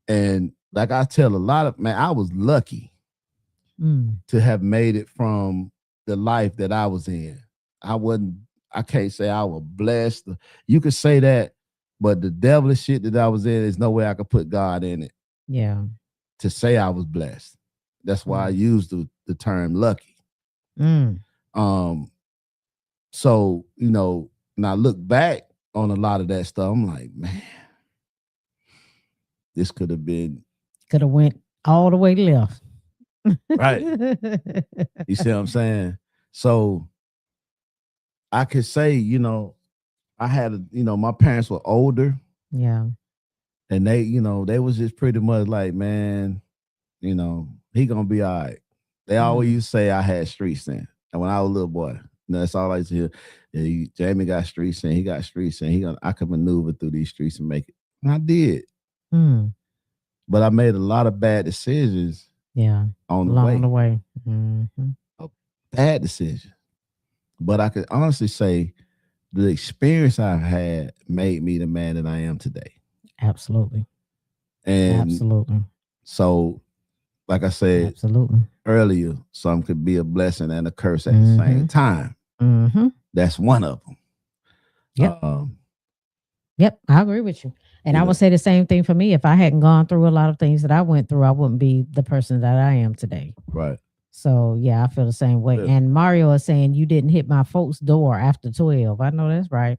And like I tell a lot of I was lucky to have made it from the life that I was in. I can't say I was blessed. You could say that, but the devilish shit that I was in, there's no way I could put God in it. Yeah. To say I was blessed. That's why I use the term lucky. So, when I look back on a lot of that stuff, I'm like, man, this could have went all the way left. Right. You see what I'm saying? So I could say, I had, my parents were older. Yeah. And they was just pretty much like, man, he gonna be all right. They always used to say I had street sense. And when I was a little boy, that's all I used to hear. Yeah, Jamie got street sense. He got street sense. I could maneuver through these streets and make it. And I did. But I made a lot of bad decisions. Yeah. Along the way. A bad decision. But I could honestly say the experience I've had made me the man that I am today. Absolutely. And absolutely. So, like I said absolutely earlier, some could be a blessing and a curse at the same time. That's one of them. Yep. Yep, I agree with you. And I would say the same thing for me. If I hadn't gone through a lot of things that I went through, I wouldn't be the person that I am today. Right. So, yeah, I feel the same way. Yeah. And Mario is saying you didn't hit my folks' door after 12. I know that's right.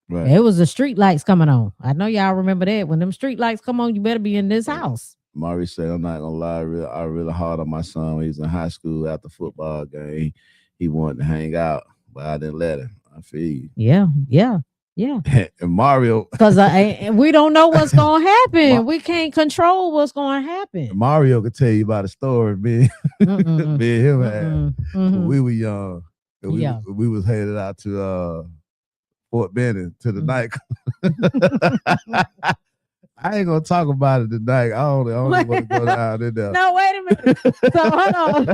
Right. It was the street lights coming on. I know y'all remember that. When them street lights come on, you better be in this house. Mario said, I'm not going to lie, I really hard on my son when he was in high school after football game. He wanted to hang out, but I didn't let him. I feel you. Yeah, yeah. Yeah, and Mario, because we don't know what's going to happen. We can't control what's going to happen. Mario could tell you about a story, me and him had when we were young. We was headed out to Fort Benning to the night. I ain't gonna talk about it tonight. I only want to go down in there. No, wait a minute. So hold on.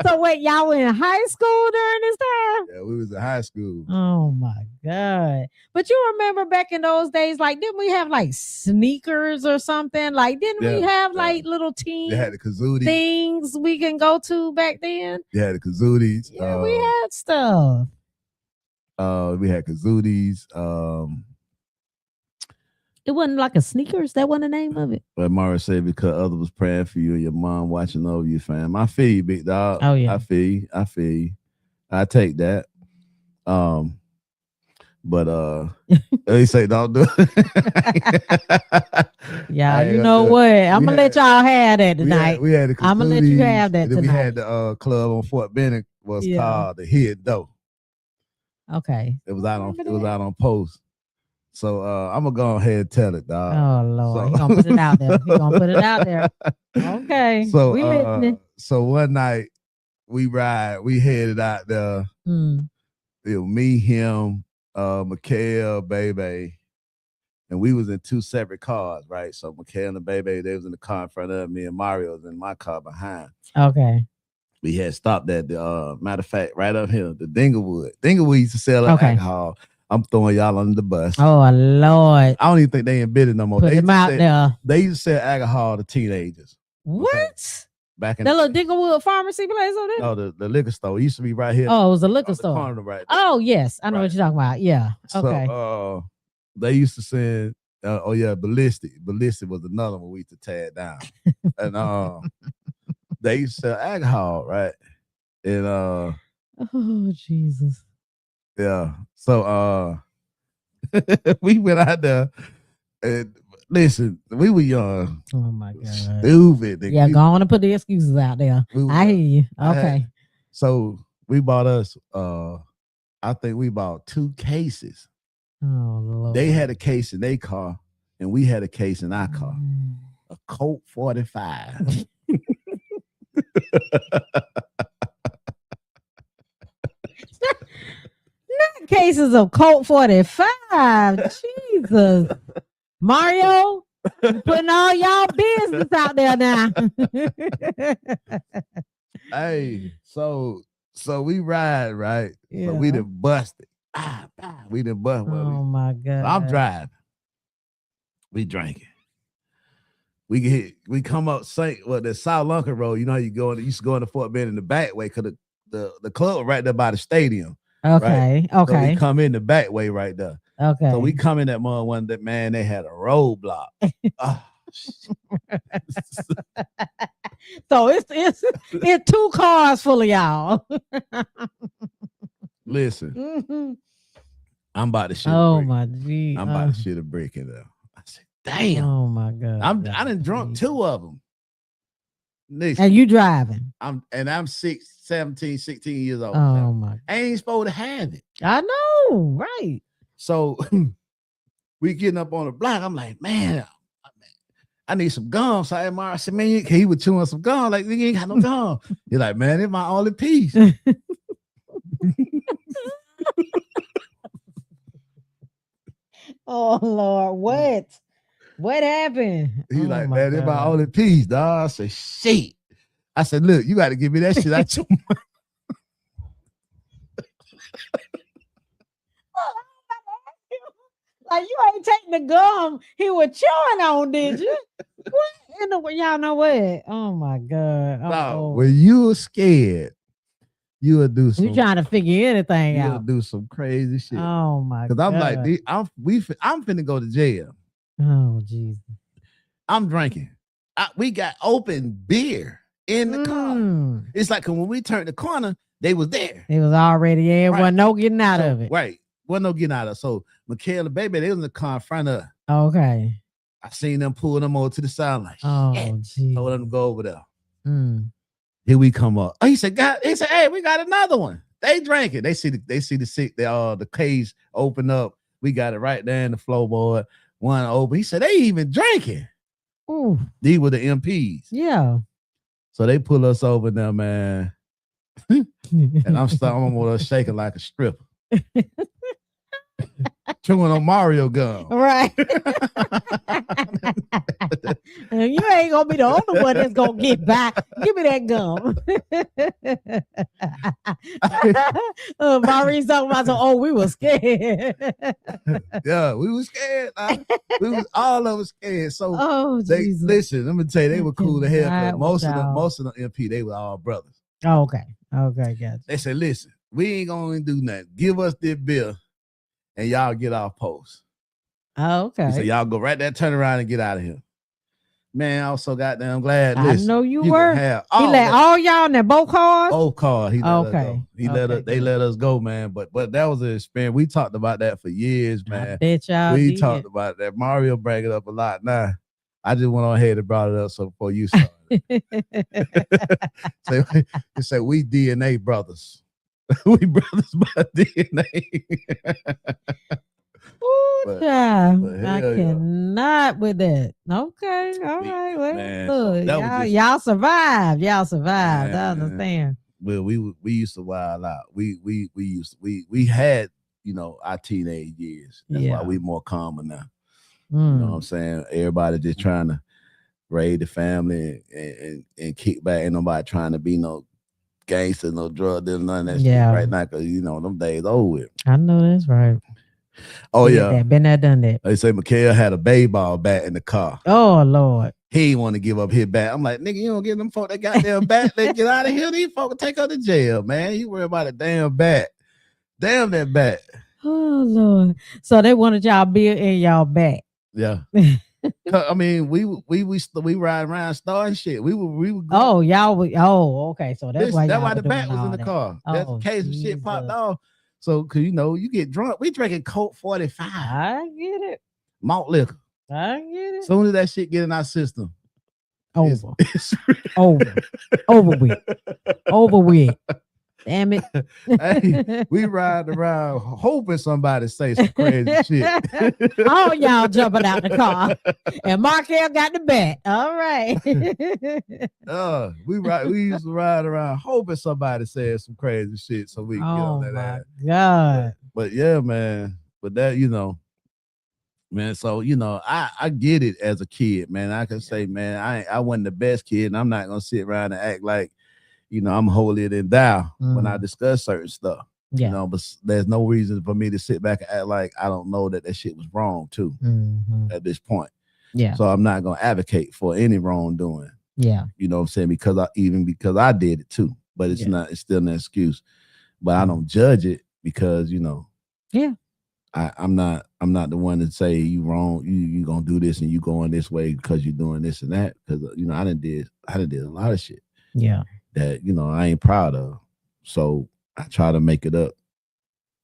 So wait, y'all were in high school during this time? Yeah, we was in high school. Oh my God. But you remember back in those days, like, didn't we have like sneakers or something? Like, didn't we Yeah, have yeah. like little They had team the kazooties. things we can go to back then? They had the kazooties. Yeah, we had stuff. We had kazooties. It wasn't like a sneakers. That wasn't the name of it. But Mara said because others was praying for you and your mom watching over you, fam. I feel you, big dog. Oh, yeah. I feel you. I feel you. I take that. But they say don't do it. Yeah, you know what? I'm gonna let y'all have that tonight. We had the I'm gonna let you have that and then tonight. we had the club on Fort Benning was Yeah. called the Hid Dough. Okay. It was out on post. So I'm gonna go ahead and tell it, dog. Oh Lord, So, he gonna put it out there. He gonna put it out there. Okay. So we listening. So one night we headed out there. Mm. It was me, him, Mikhail, Baby, and we was in two separate cars, right? So Mikhail and Baby, they was in the car in front of me, and Mario was in my car behind. Okay. We had stopped at the matter of fact, right up here, the Dinglewood. Dinglewood used to sell alcohol. I'm throwing y'all under the bus. Oh Lord. I don't even think they in business no more. Put them out there. They used to sell alcohol to teenagers. What? Okay. Back in the little Dinglewood pharmacy place over there? No, the liquor store. It used to be right here. Oh, it was a liquor store. Corner right there. Oh, yes. I know what you're talking about. Yeah. Okay. So they used to send Ballistic. Ballistic was another one we used to tear down. And they used to sell alcohol, right? And oh Jesus. Yeah. So we went out there and listen, we were young. Oh my God. Stupid. Yeah, go on and put the excuses out there. I hear you. Okay. So we bought us I think we bought 2 cases. Oh Lord. They had a case in their car and we had a case in our car. A Colt 45. Not cases of Colt 45. Jesus. Mario, putting all y'all business out there now. Hey, so we ride, right? Yeah. So we done busted. We done bust. Oh my God. I'm driving. We drinking. We come up the South Lunker Road. You know how you used to go in the Fort Bend in the back way because the club right there by the stadium. Okay. Right? Okay. So we come in the back way right there. Okay. So we come in that mother one that man, they had a roadblock. So it's 2 cars full of y'all. Listen, Mm-hmm. I'm about to shit. Oh my G. I'm about to shit a brick in there. I said, damn. Oh my God. I done drunk 2 of them. Listen, And you driving. I'm 17, 16 years old. Oh my. I ain't supposed to have it. I know, right. So we getting up on the block. I'm like, man, I need some gum. So I said, man, he was chewing some gum. Like, you ain't got no gum. He's like, man, it's my only piece. Oh Lord, what happened? He's oh like, man, it's my only piece, dog. I said, shit. I said, look, you got to give me that shit. Like, you ain't taking the gum he was chewing on, did you? What in the y'all know what? Oh my God. No, when you were scared, you would do some. You trying to figure anything you out. would do some crazy shit. Oh my God. Because I'm like, I'm finna go to jail. Oh Jesus. I'm drinking. We got open beer in the car. It's like when we turned the corner, they was there. It was already there. Right. Wasn't no getting out of it. Right. Wasn't no getting out of it. So Mikhail and Baby, they was in the car in front of us. Okay. I seen them pull them over to the side like, oh shit. Told them to go over there. Here we come up. Oh, he said, hey, we got another one. They drank it. They see the cage open up. We got it right there in the floorboard. One open. He said, they even drinking. Ooh. These were the MPs. Yeah. So they pull us over there, man. And I'm almost shaking like a stripper. chewing on Mario gum. Right. You ain't gonna be the only one that's gonna get by. Give me that gum. Maurice talking about, so, we were scared. Yeah, we was scared. We was all of us scared. So they Jesus. listen. Let me tell you, they I were cool to hell. 'Cause cannot most of the MP, they were all brothers. Okay, gotcha. They said, listen, we ain't gonna do nothing. Give us this bill, and y'all get off post. Okay. So y'all go right there, turn around, and get out of here. Man, I was so goddamn glad. I Listen, know you can were. have He let all y'all in their both cars. Both cars. He let us Okay. go. He let us. They good. let us go, man. But that was an experience. We talked about that for years, man. I bet y'all We did. talked about that. Mario bring it up a lot. Nah, I just went on ahead and brought it up so before you started. Say we DNA brothers. We brothers by DNA. But I hell yeah. cannot with that. Okay, all right. Well, Man, look, that was just- y'all survived. Y'all survived. I Man. understand. Well, we used to wild out. We had, our teenage years. That's why we more calmer now. You know what I'm saying? Everybody just trying to raise the family and kick back. Ain't nobody trying to be no gangster, no drug dealer, none of that shit right now. Cause them days over with. I know that's right. Oh yeah. Been there, done that. They say Mikhail had a baseball bat in the car. Oh Lord. He didn't want to give up his bat. I'm like, nigga, you don't give them folk that goddamn bat. They get out of here. These folk take her to jail, man. You worry about a damn bat. Damn that bat. Oh Lord. So they wanted y'all bill in y'all back. Yeah. I mean, we ride around starting shit. We would go. Oh, y'all would. Oh, okay. So that's why the bat was in the car. That's in case of shit popped off. So, cause you get drunk. We drinking Coke 45. I get it. Malt liquor. I get it. Soon as that shit get in our system, over with. Damn it. Hey, we ride around hoping somebody say some crazy shit. All y'all jumping out the car. And Markel got the bat. All right. We used to ride around hoping somebody said some crazy shit so we can get on that ass. God. But yeah, man. But that, man, so I get it as a kid, man. I can say, man, I wasn't the best kid, and I'm not gonna sit around and act like I'm holier than thou when I discuss certain stuff. Yeah. But there's no reason for me to sit back and act like I don't know that shit was wrong too at this point. Yeah. So I'm not gonna advocate for any wrongdoing. Yeah. You know what I'm saying? Because I did it too. But it's still an excuse. But I don't judge it because Yeah. I'm not the one to say you wrong, you gonna do this and you going this way because you're doing this and that. Because I done did a lot of shit. Yeah. That I ain't proud of. So I try to make it up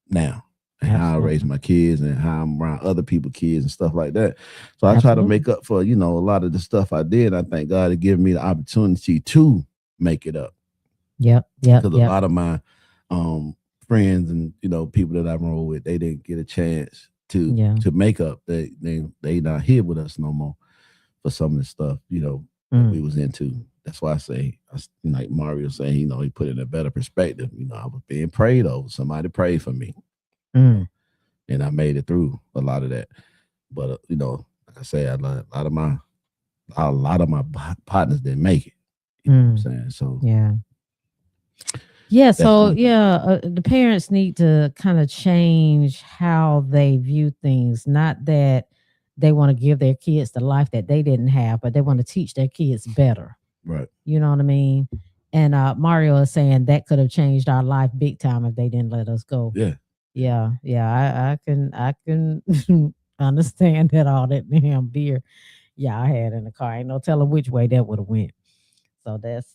now. And how I raise my kids and how I'm around other people's kids and stuff like that. So I try to make up for, a lot of the stuff I did. I thank God to give me the opportunity to make it up. Yep. Because a lot of my friends and people that I roll with, they didn't get a chance to make up. They not here with us no more for some of the stuff, that we was into. That's why I say, like Mario saying, he put it in a better perspective. I was being prayed over. Somebody prayed for me. And I made it through a lot of that. But like I say, a lot of my partners didn't make it. You know what I'm saying? So yeah. So the parents need to kind of change how they view things. Not that they want to give their kids the life that they didn't have, but they want to teach their kids better. Right. You know what I mean? And Mario is saying that could have changed our life big time if they didn't let us go. Yeah. Yeah. I can understand that all that damn beer I had in the car. Ain't no telling which way that would have went. So that's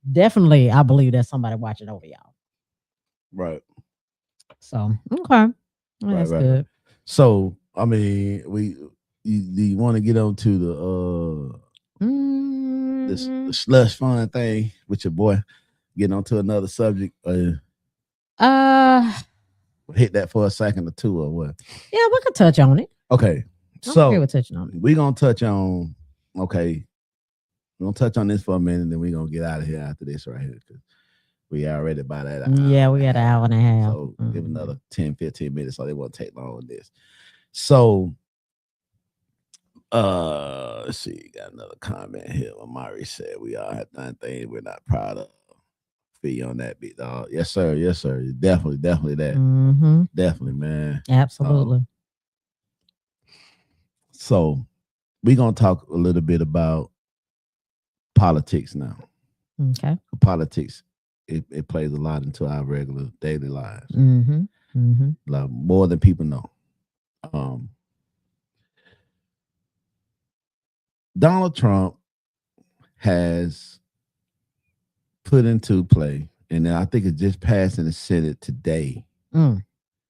definitely. I believe that's somebody watching over y'all. Right. So okay, that's good. Right. So I mean, do you want to get on to the slush fund thing with your boy? Getting on to another subject. Hit that for a second or two or what? Yeah, we could touch on it. Okay. So we're touching on it. We're gonna touch on we're gonna touch on this for a minute, and then we're gonna get out of here after this right here. We already by that Yeah, we got an hour and a half. So give Mhm. another 10, 15 minutes so they won't take long on this. So let's see, got another comment here. Amari said we all have done things we're not proud of. Fee on that big dog. Yes, sir. Yes, sir. Definitely that. Mhm. Definitely, man. Absolutely. So we're gonna talk a little bit about politics now. Okay. Politics, it plays a lot into our regular daily lives. Mhm. Mhm. Like more than people know. Um, Donald Trump has put into play, and I think it just passed in the Senate today. Mm.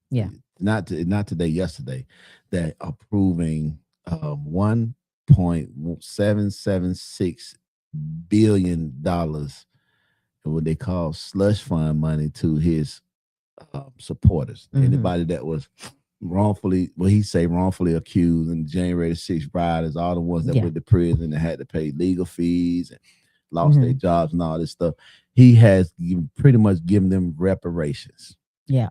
Yeah. Not today, yesterday, that approving $1.776 billion in what they call slush fund money to his supporters. Mhm. Anybody that was wrongfully, well, he say wrongfully accused in the January 6th rioters, all the ones that Yeah. went to prison and had to pay legal fees and lost their Mhm. jobs and all this stuff. He has pretty much given them reparations. Yeah.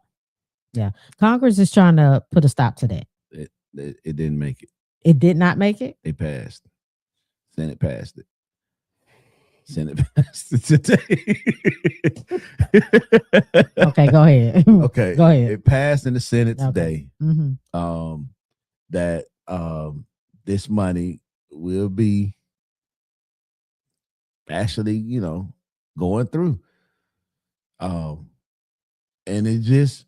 Yeah. Congress is trying to put a stop to that. It didn't make it. It did not make it. They passed. Senate passed it. Senate passed it today. Okay, go ahead. Okay. Go ahead. It passed in the Senate Okay. today. Mhm. That this money will be actually, going through. Um, and it just,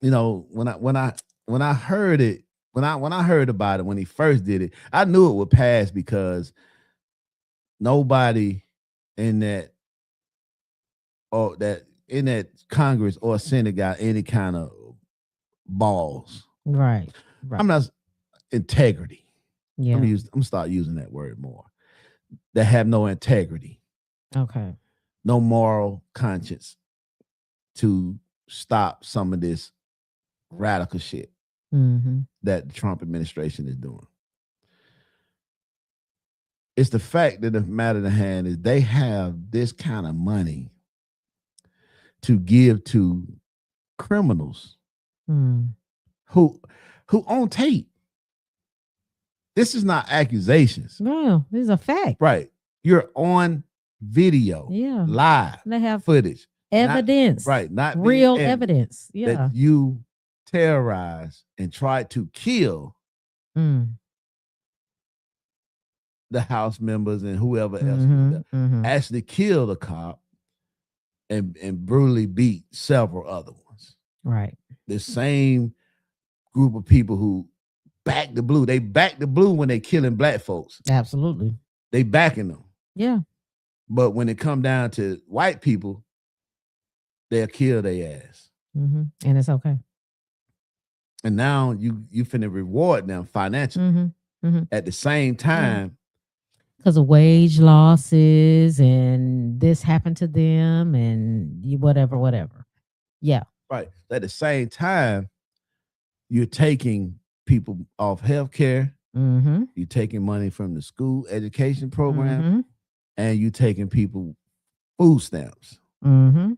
when I heard it, when I heard about it when he first did it, I knew it would pass because nobody in that in that Congress or Senate got any kind of balls. Right. Right. I'm not integrity. Yeah. I'm gonna start using that word more. That have no integrity, Okay. no moral conscience to stop some of this radical shit Mhm. that the Trump administration is doing. It's the fact that the matter at hand is they have this kind of money to give to criminals Mm. who on tape. This is not accusations. No, this is a fact. Right. You're on video. Yeah. Live. They have footage. evidence. Not real being, evidence. Yeah. that you terrorized and tried to kill Mm. the House members and whoever else Mhm. actually killed a cop and brutally beat several other ones. Right. The same group of people who back the blue. They back the blue when they killing black folks. Absolutely. They backing them. Yeah. But when it come down to white people, they'll kill their ass. And it's okay. And now you finna reward them financially. At the same time, because of wage losses and this happened to them and whatever. Yeah. right. At the same time, you're taking people off health care. You're taking money from the school education program, and you're taking people food stamps. You're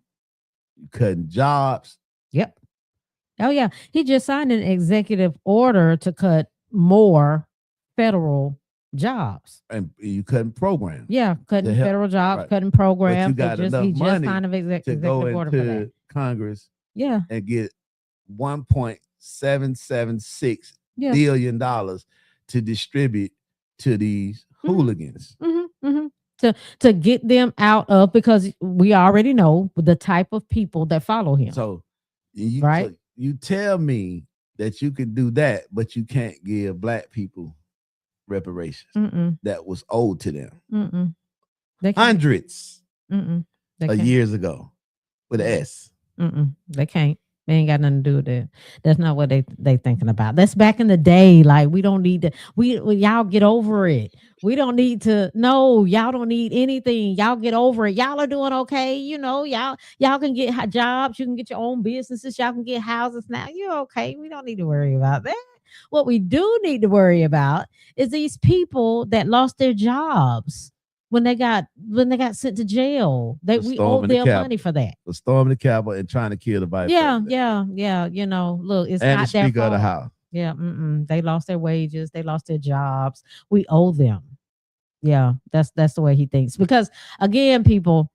cutting jobs. Yep. Oh yeah. He just signed an executive order to cut more federal jobs. And you cutting programs. Yeah, cutting federal jobs, right. cutting programs. But you got enough he just money signed an to executive go order for into that. Congress Yeah. and get $1.776 Yeah. billion to distribute to these hooligans. To get them out of, because we already know the type of people that follow him. So right? So you tell me that you can do that, but you can't give black people reparations that was owed to them. Hundreds of years ago with an S. They can't. They ain't got nothing to do with that. That's not what they thinking about. That's back in the day. Like, we don't need to. Y'all get over it. We don't need to. No, y'all don't need anything. Y'all get over it. Y'all are doing okay. Y'all can get jobs. You can get your own businesses. Y'all can get houses now. You're okay. We don't need to worry about that. What we do need to worry about is these people that lost their jobs when they got sent to jail. For We owe storming the them money Capitol. for that. For storming the Capitol and trying to kill the vice Yeah, president yeah, yeah. Look, it's and the not their Speaker of the fault. House. Yeah, they lost their wages, they lost their jobs. We owe them. Yeah, that's the way he thinks. Because again, people,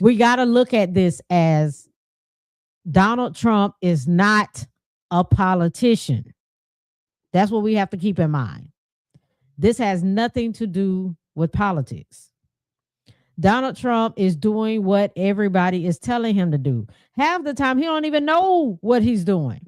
we got to look at this as Donald Trump is not a politician. That's what we have to keep in mind. This has nothing to do with politics. Donald Trump is doing what everybody is telling him to do. Half the time, he don't even know what he's doing.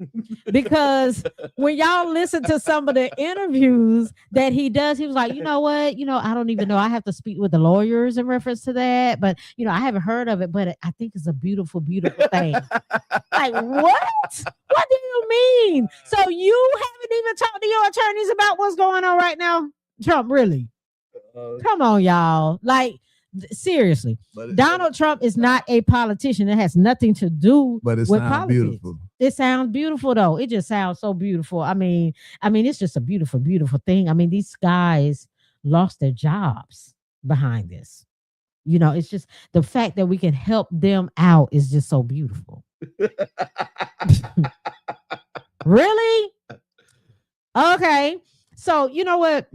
Because when y'all listen to some of the interviews that he does, he was like, you know what? I don't even know. I have to speak with the lawyers in reference to that. But, I haven't heard of it, but I think it's a beautiful, beautiful thing. Like, what? What do you mean? So you haven't even talked to your attorneys about what's going on right now? Trump, really? Come on, y'all. Like, seriously, Donald Trump is not a politician. It has nothing to do with politics. Beautiful. It sounds beautiful, though. It just sounds so beautiful. I mean, it's just a beautiful, beautiful thing. I mean, these guys lost their jobs behind this. It's just the fact that we can help them out is just so beautiful. Really? Okay. So you know what?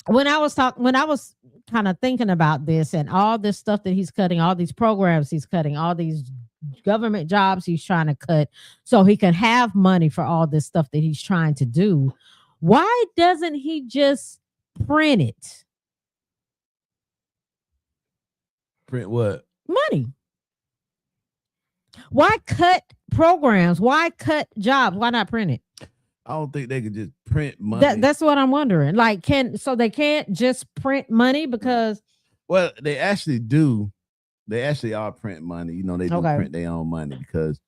When I was kind of thinking about this and all this stuff that he's cutting, all these programs he's cutting, all these government jobs he's trying to cut so he can have money for all this stuff that he's trying to do, why doesn't he just print it? Print what? Money. Why cut programs? Why cut jobs? Why not print it? I don't think they could just print money. That's what I'm wondering. Like, they can't just print money because they actually do. They actually are print money. They do print their own money because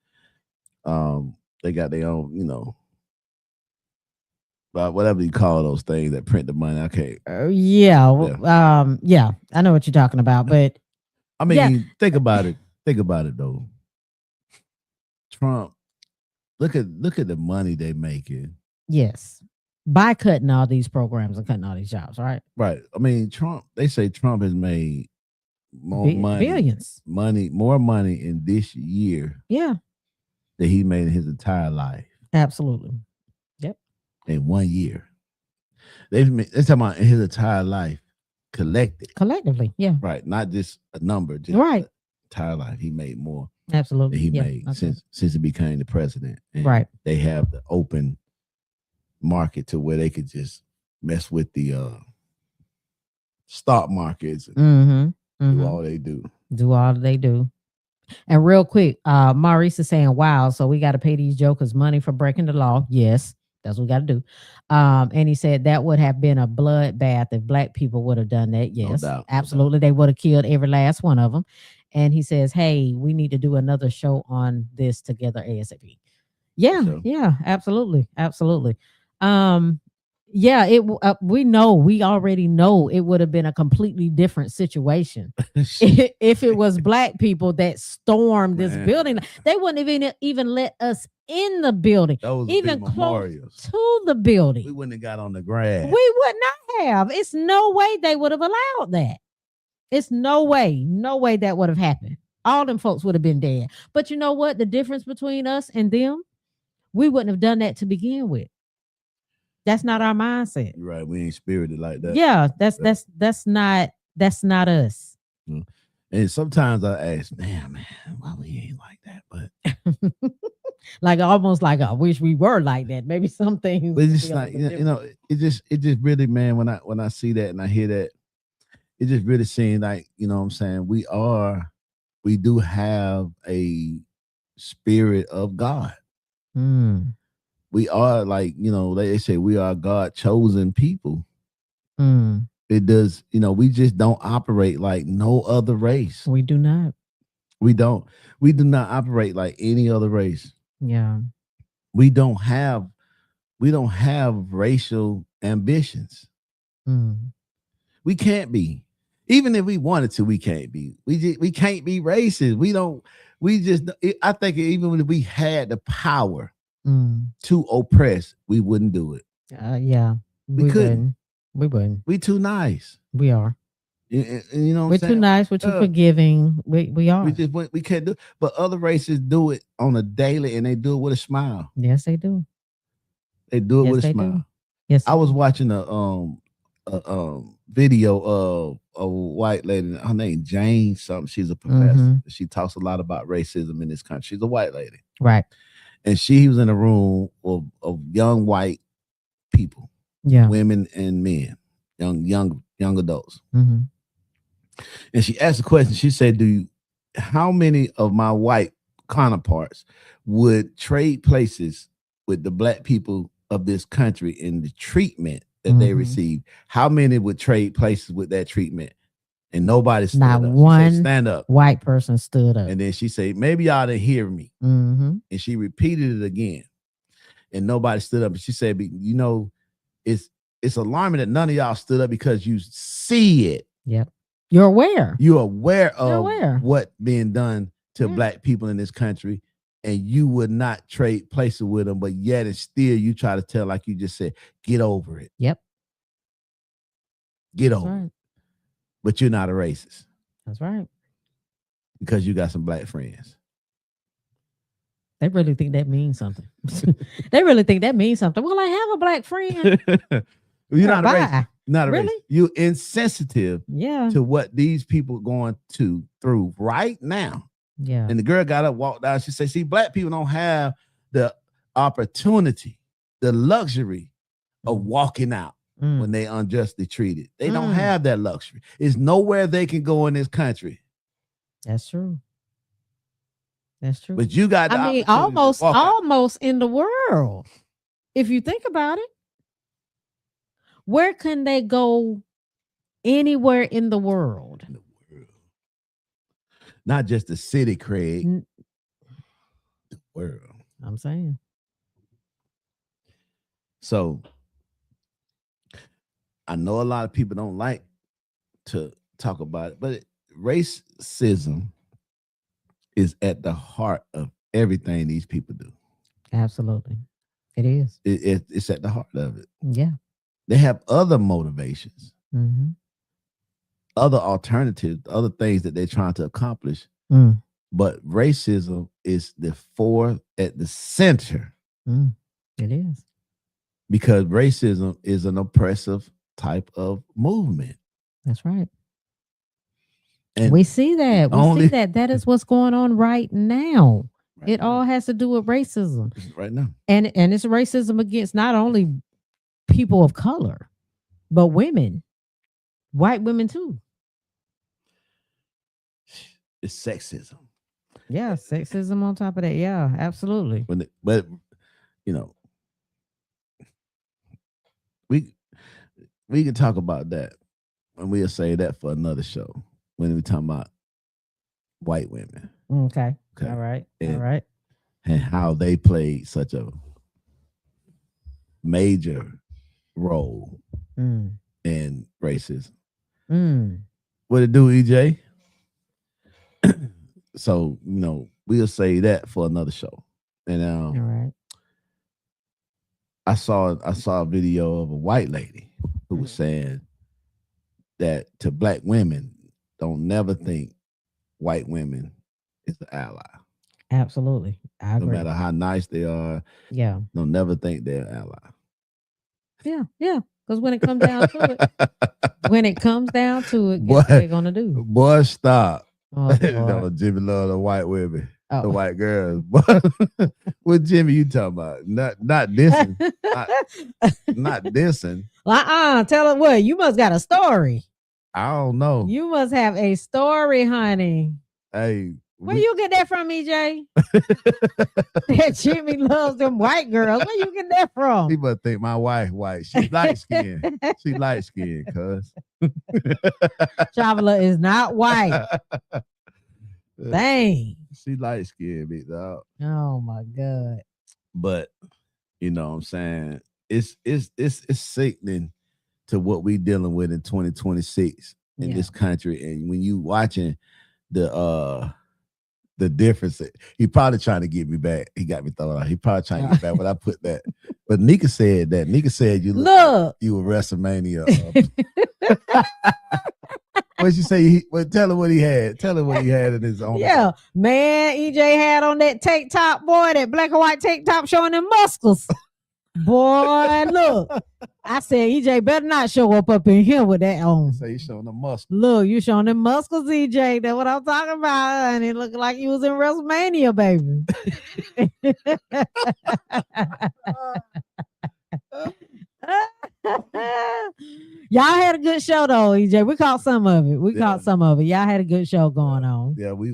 they got their own, whatever you call those things that print the money. Okay. Yeah, I know what you're talking about, but I mean, think about it. Think about it though. Trump, look at the money they making. Yes. By cutting all these programs and cutting all these jobs, right? Right. I mean, they say Trump has made more money. Billions. More money in this year. Yeah. That he made in his entire life. Absolutely. Yep. In 1 year. They're talking about in his entire life. Collectively. Yeah. Right. Not just a number. Just right. Entire life. He made more. Absolutely. That he made since he became the president. And right. They have the open market to where they could just mess with the stock markets and do all they do. Do all they do. And real quick, Maurice is saying, wow, so we got to pay these jokers money for breaking the law. Yes, that's what we got to do. And he said that would have been a bloodbath if black people would have done that. Yes, no doubt, absolutely. No doubt. They would have killed every last one of them. And he says, hey, we need to do another show on this together ASAP. Yeah, yeah, absolutely. Absolutely. Yeah, we already know it would have been a completely different situation if it was black people that stormed this building. They wouldn't even let us in the building, even close to the building. We wouldn't have got on the grass. We would not have. It's no way they would have allowed that. It's no way that would have happened. All them folks would have been dead. But you know what? The difference between us and them, we wouldn't have done that to begin with. That's not our mindset. You're right. We ain't spirited like that. Yeah, that's not us. And sometimes I ask, man, why we ain't like that? But like almost like I wish we were like that. Maybe some things. But it's just like it just really, man, when I see that and I hear that, it just really seems like, what I'm saying, we do have a spirit of God. We are like, they say we are God chosen people. It does, we just don't operate like no other race. We do not. We do not operate like any other race. Yeah. We don't have racial ambitions. We can't be. Even if we wanted to, we can't be. We can't be racist. I think even if we had the power to oppress, we wouldn't do it. Yeah. We couldn't. We wouldn't. We too nice. We are. You know what I'm We're too saying? nice. We're too forgiving. We We are. just we can't do. But other races do it on a daily, and they do it with a smile. Yes, they do. They do it Yes, with a they smile. do. Yes, I they was do. watching a video of a white lady. Her name Jane something. She's a professor. Mhm. She talks a lot about racism in this country. She's a white lady, Right. and she was in a room of young white people, Yeah. women and men, young adults. Mhm. And she asked a question. She said, how many of my white counterparts would trade places with the black people of this country in the treatment that they Mhm. receive? How many would trade places with that treatment? And nobody stood Not up. She said, one stand up. white person stood up. And then she said, maybe y'all didn't hear me. Mhm. And she repeated it again. And nobody stood up. And she said, you know, it's alarming that none of y'all stood up because you see it. Yep. You're aware. You're aware You're of aware. what being done to Yeah. black people in this country, and you would not trade places with them, but yet and still you try to tell, like you just said, get over it. Yep. Get That's over right. it. But you're not a racist That's right. because you got some black friends. They really think that means something. They really think that means something. Well, I have a black friend. You're not a Bye. racist. Not a Really? racist. You're insensitive Yeah. to what these people going through right now. Yeah. And the girl got up, walked out. She said, see, black people don't have the opportunity, the luxury of walking out when they unjustly treated. They don't have that luxury. It's nowhere they can go in this country. That's true. That's true. But you got the I mean, opportunity to walk out. almost in the world. If you think about it, where can they go anywhere in the world? In the world. Not just the city, Craig. The world. I'm saying. So I know a lot of people don't like to talk about it, but racism is at the heart of everything these people do. Absolutely. It is. It's at the heart of it. Yeah. They have other motivations, Mhm. other alternatives, other things that they're trying to accomplish. But racism is at the center. It is. Because racism is an oppressive type of movement. That's right. And we see that. We see that. That is what's going on right now. Right it now. All has to do with racism. Right now. And it's racism against not only people of color, but women. White women too. It's sexism. Yeah, sexism on top of that. Yeah, absolutely. But you know, we can talk about that, and we'll say that for another show when we talk about white women. Okay. All right. All right. And how they played such a major role in racism. What it do, EJ? So, we'll say that for another show. And all right. I saw a video of a white lady who was saying that to black women, don't never think white women is an ally. Absolutely. I agree. No matter how nice they are, don't never think they're an ally. Yeah, yeah. Because when it comes down to it, guess what they're gonna do? Boy, stop. Oh, Jimmy love the white women, the white girls. What Jimmy you talking about? Not dissing. not dissing. Tell him what. You must got a story. I don't know. You must have a story, honey. Hey. Where you get that from, EJ? That Jimmy loves them white girls. Where you get that from? He must think my wife white. She light skinned. She light skinned, cuz. Traveler is not white. Dang. She light skinned, big dog. Oh my God. But you know what I'm saying? It's sickening to what we dealing with in 2026 in this country. And when you watching the difference, he probably trying to get me back. He got me thrown out. He probably trying to get back when I put that. But Nika said that. Nika said you look like you were WrestleMania. What you say? Well, tell him what he had. Tell him what he had in his own. Yeah, man, EJ had on that tank top, boy, that black and white tank top showing them muscles. Boy, look. I said, EJ better not show up in here with that on. Say he's showing the muscle. Look, you showing them muscles, EJ. That's what I'm talking about. And it looked like you was in WrestleMania, baby. Y'all had a good show though, EJ. We caught some of it. Caught some of it. Y'all had a good show going on. Yeah, we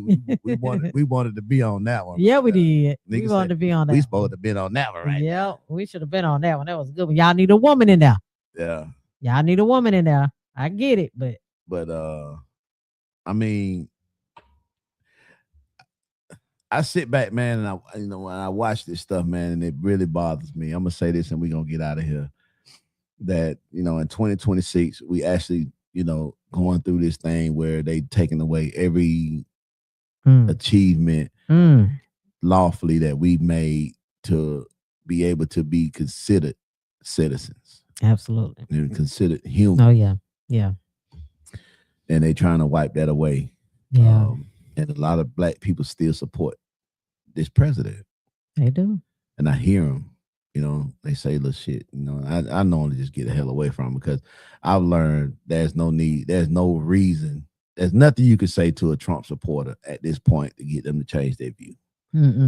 wanted to be on that one. Yeah, we did. We wanted to be on that. We supposed to be on that one, right? Yeah, we should have been on that one. That was a good one. Y'all need a woman in there. Yeah. Y'all need a woman in there. I get it, but I mean, I sit back, man, and when I watch this stuff, man, and it really bothers me. I'm gonna say this, and we're gonna get out of here. That in 2026, we actually, going through this thing where they taking away every achievement lawfully that we made to be able to be considered citizens. Absolutely, and considered human. Oh yeah, yeah. And they trying to wipe that away. Yeah. And a lot of black people still support this president. They do. And I hear them, they say little shit. I normally just get the hell away from them because I've learned there's no need, there's no reason, there's nothing you could say to a Trump supporter at this point to get them to change their view.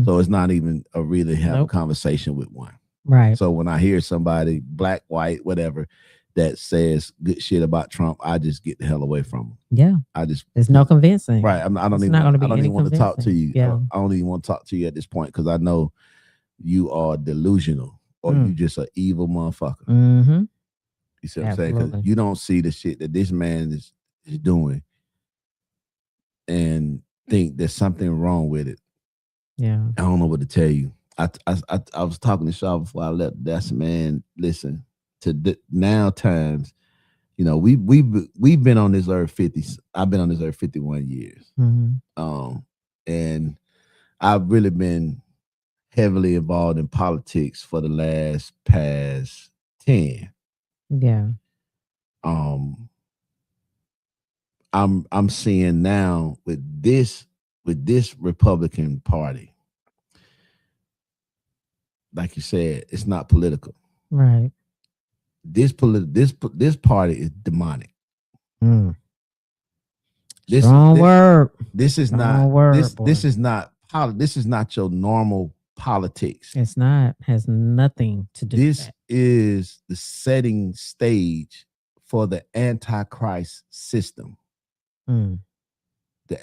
So it's not even a really have a conversation with one. Right. So when I hear somebody, black, white, whatever, that says good shit about Trump, I just get the hell away from them. Yeah. There's no convincing. Right. I don't even want to talk to you. Yeah. I don't even want to talk to you at this point because I know you are delusional or you just an evil motherfucker. You see what I'm saying? Because you don't see the shit that this man is doing and think there's something wrong with it. Yeah. I don't know what to tell you. I was talking to Shaw before I left. That's man. Listen, to now times, we've been on this earth 50. I've been on this earth 51 years. And I've really been heavily involved in politics for the past 10. Yeah. I'm seeing now with this Republican Party, like you said, it's not political. Right. This party is demonic. This is not your normal politics. It's not. Has nothing to do with that. This is the setting stage for the Antichrist system. The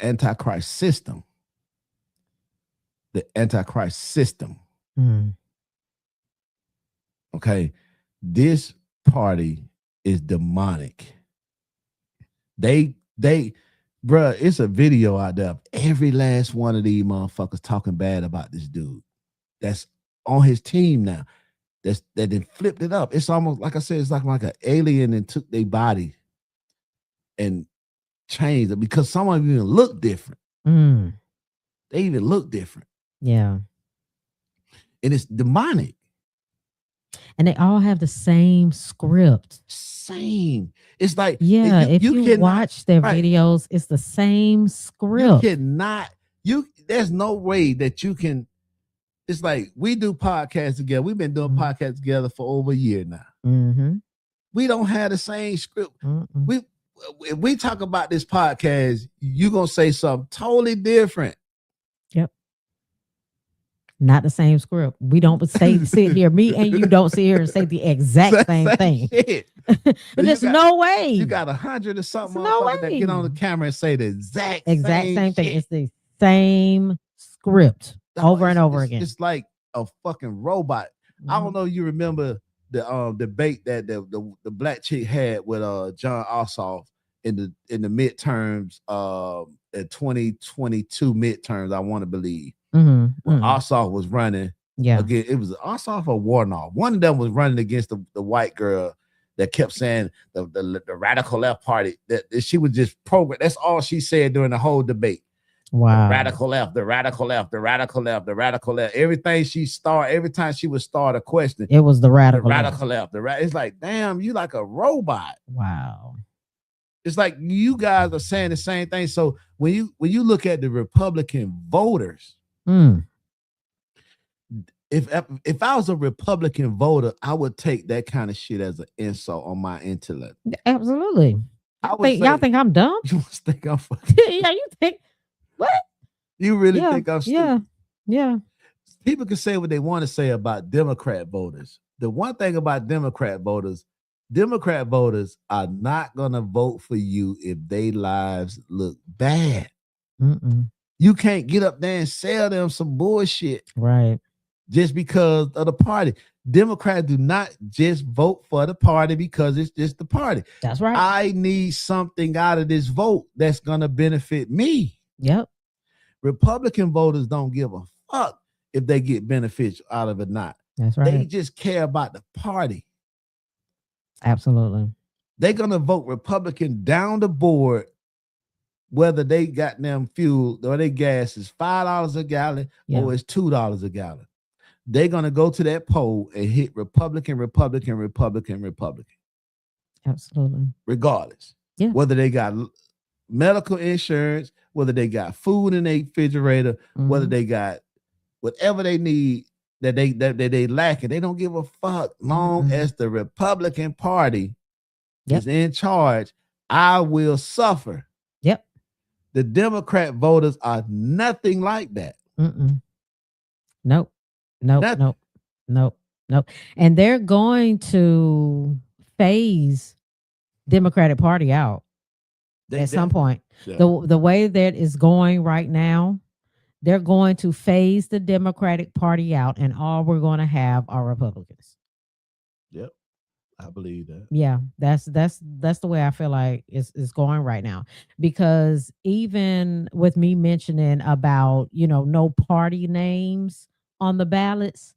Antichrist system. The Antichrist system. Okay. This party is demonic. Bruh, it's a video out there of every last one of these motherfuckers talking bad about this dude that's on his team now. That then flipped it up. It's almost like I said, it's like an alien and took their body and changed it because some of them even look different. They even look different. Yeah. And it's demonic. And they all have the same script. Same. It's like, if you watch their videos, it's the same script. There's no way that you can. It's like we do podcasts together. We've been doing podcasts together for over a year now. We don't have the same script. If we talk about this podcast, you're going to say something totally different. Yep. Not the same script. We don't sit here. Me and you don't sit here and say the exact same thing. There's no way. You got 100 or something that get on the camera and say the exact same thing. It's the same script over and over again. It's like a fucking robot. I don't know. You remember the debate that the black chick had with John Ossoff in the midterms, the 2022 midterms. I want to believe. When Ossoff was running, again, it was Ossoff or Warnock. One of them was running against the white girl that kept saying the radical left party. That she was just program. That's all she said during the whole debate. Wow. The radical left, the radical left, the radical left, the radical left. Every time she would start a question, it was the radical left. It's like, damn, you like a robot. Wow. It's like you guys are saying the same thing. So when you look at the Republican voters, Mm, if I was a Republican voter, I would take that kind of shit as an insult on my intellect. absolutely. I would Y'all say, think I'm dumb? you must think I'm fucking. Yeah, you think what? You really Yeah, think I'm yeah, stupid? yeah. People can say what they want to say about Democrat voters. The one thing about Democrat voters are not gonna vote for you if their lives look bad. Mm-mm. You can't get up there and sell them some bullshit Right. just because of the party. Democrats do not just vote for the party because it's just the party. That's right. I need something out of this vote that's gonna benefit me. Yep. Republican voters don't give a fuck if they get benefits out of it or not. That's They right. just care about the party. Absolutely. They're gonna vote Republican down the board, whether they got them fuel or their gas is $5 a gallon Yeah. or it's $2 a gallon. They're gonna go to that poll and hit Republican, Republican, Republican, Republican, Absolutely. regardless. Yeah. Whether they got medical insurance, whether they got food in their refrigerator, whether Mhm. they got whatever they need that they lacking, they don't give a fuck. Long Mhm. as the Republican Party Yep. is in charge, I will suffer. Yep. The Democrat voters are nothing like that. Mm-mm. Nope. Nope. Nothing. Nope. Nope. Nope. And they're going to phase Democratic Party out at some point. Yeah. The way that is going right now, they're going to phase the Democratic Party out, and all we're going to have are Republicans. Yep. I believe that. Yeah, that's the way I feel like it's going right now. Because even with me mentioning about, no party names on the ballots,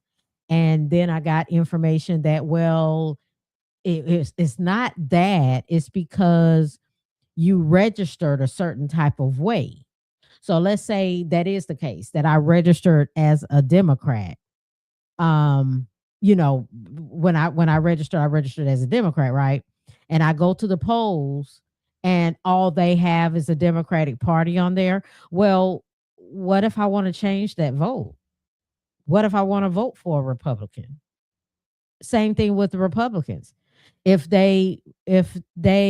and then I got information that, well, it's not that, it's because you registered a certain type of way. So let's say that is the case, that I registered as a Democrat. When I registered as a Democrat, right? And I go to the polls and all they have is a Democratic Party on there. Well, what if I want to change that vote? What if I want to vote for a Republican? Same thing with the Republicans. If they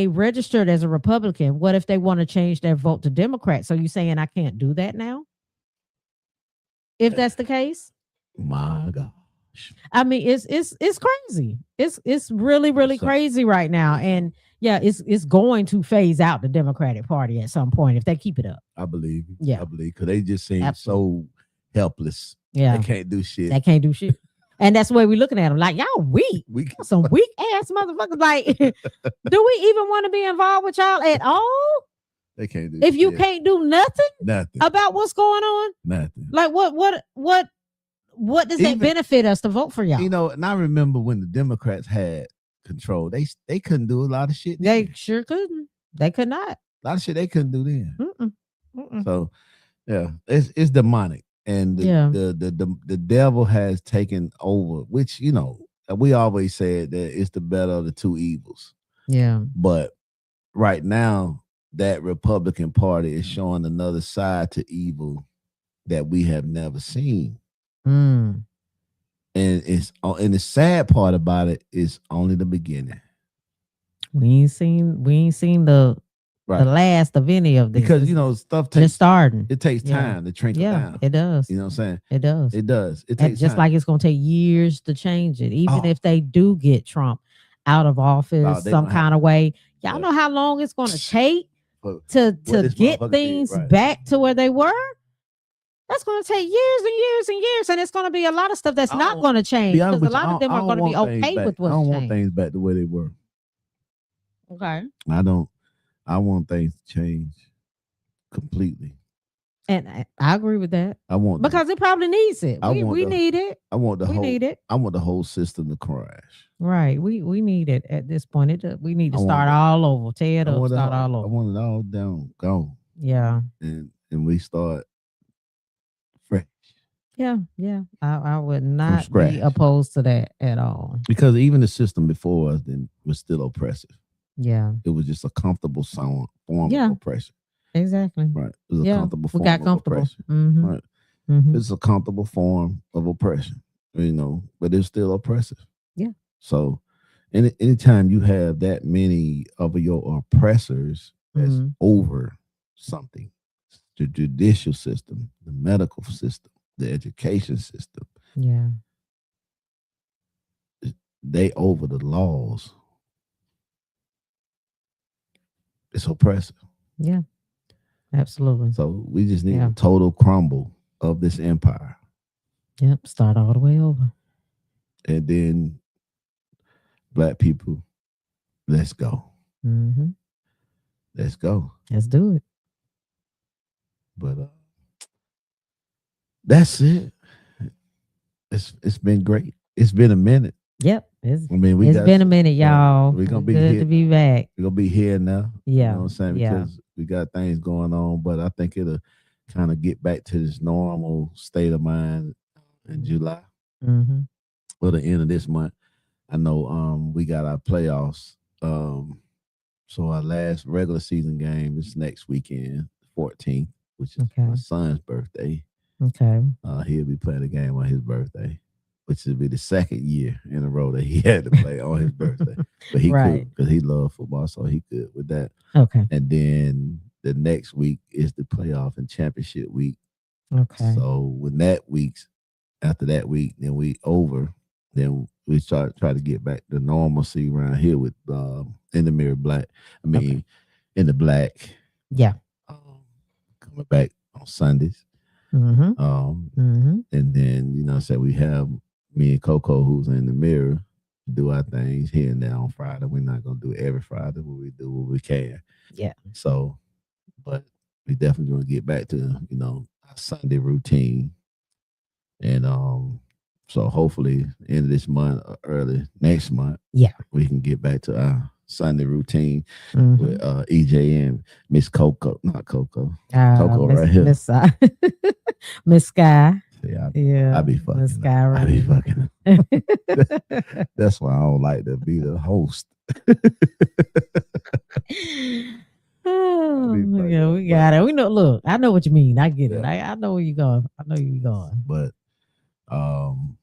registered as a Republican, what if they want to change their vote to Democrat? So you saying I can't do that now? If that's the case? My gosh. I mean, it's crazy. It's really, really So- crazy right now. And yeah, it's going to phase out the Democratic Party at some point if they keep it up. I believe you. Yeah. I believe because they just seem Absolutely. so helpless. Yeah. They can't do shit. They can't do shit. And that's the way we're looking at them. Like, y'all weak. We Y'all some weak ass motherfuckers. Like, do we even want to be involved with y'all at all? They can't do If you shit. can't do nothing about what's going on, Nothing. like what does that Even- benefit us to vote for y'all? And I remember when the Democrats had control, they couldn't do a lot of shit. They then. sure couldn't. They could not. A lot of shit they couldn't do then. Mm-mm. Mm-mm. So yeah, it's demonic. And the devil has taken over, which we always said that it's the better of the two evils. Yeah. But right now, that Republican Party is showing another side to evil that we have never seen. Mm. And the sad part about it is only the beginning. We ain't seen the last of any of this. Because stuff it's starting. It takes time to trickle down. It does. You know what I'm saying? It does. It does. It And takes just time. like it's gonna take years to change it. Even if they do get Trump out of office they some gonna kind of way. Y'all Yeah. know how long it's gonna take to this get motherfucker did, things right. back to where they were? That's going to take years and years and years, and it's going to be a lot of stuff that's I not don't- going to change be honest because a with you, lot of them I are don't going to be want things okay back. with what's I don't want changed. things back the way they were. Okay, I want things to change completely. and I agree with that I want because it probably needs it. I We want the- need it. I want the We whole need it. I want the whole system to crash. Right. We need it at this point. We need to I want start it. all over. Tear it I up. want Start it all, all I over. want it all down, gone, Yeah. and we start fresh. Yeah. I would not scratch. be opposed to that at all. Because even the system before us then was still oppressive. Yeah. It was just a comfortable form of Yeah. oppression. Exactly. Right. It was a Yeah. comfortable We form got of comfortable. oppression. Mm-hmm. Right. Mm-hmm. It's a comfortable form of oppression, but it's still oppressive. Yeah. So anytime you have that many of your oppressors that's Mm-hmm. over something, the judicial system, the medical system, the education system, Yeah. they over the laws. It's oppressive. Yeah. Absolutely. So we just need Yeah. a total crumble of this empire. Yep. Start all the way over. And then black people, let's go. Mm-hmm. Let's go. Let's do it. But that's it. It's been great. It's been a minute. Yep. It's I mean, we it's got been a minute, y'all. we're gonna be Good here. to be back. We're gonna be here now. You know Yeah. what I'm saying? Yeah. Because we got things going on, but I think it'll kind of get back to this normal state of mind in July Mm-hmm. or the end of this month. I know we got our playoffs. So our last regular season game is next weekend, 14th, which is my Okay. son's birthday. Okay. He'll be playing a game on his birthday, which will be the second year in a row that he had to play on his birthday. But he Right. could because he loved football, so he could with that. Okay. And then the next week is the playoff and championship week. Okay. So when that week's after that week, then we over. Then we try to get back to normalcy around here with in the mirror black. I mean, Okay. in the black. Yeah. Um, coming back on Sundays. Mm-hmm. Mm-hmm. And then, say we have me and Coco who's in the mirror do our things here and there on Friday. We're not gonna do it every Friday, but we do what we can. Yeah. So, but we definitely gonna get back to, our Sunday routine. And so hopefully end of this month or early next month, Yeah. we can get back to our Sunday routine with Mm-hmm. EJ and Miss Coco, not Coco. Coco right here. Miss Miss Sky. See, Yeah. I be Miss fucking. Sky I be right fucking. That's why I don't like to be the host. Oh, fucking yeah, up, we got it. We know. Look, I know what you mean. I get it. Yeah. I know where you're going. I know you're going. But um,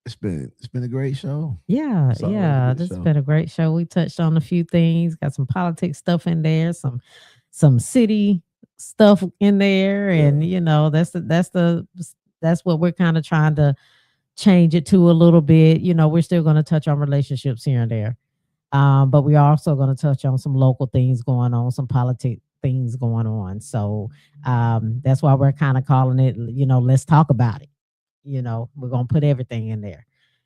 it's been a great show. Yeah, It's always a yeah. good This has show. been a great show. We touched on a few things. Got some politics stuff in there. Some city stuff in there, and Yeah. that's what we're kind of trying to change it to a little bit. We're still going to touch on relationships here and there. But we're also going to touch on some local things going on, some politic things going on. So that's why we're kind of calling it, let's talk about it. We're going to put everything in there.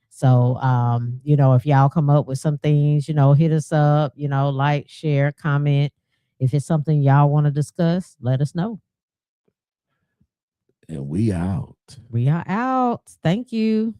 So, if y'all come up with some things, hit us up, like, share, comment. If it's something y'all want to discuss, let us know. And we out. We are out. Thank you.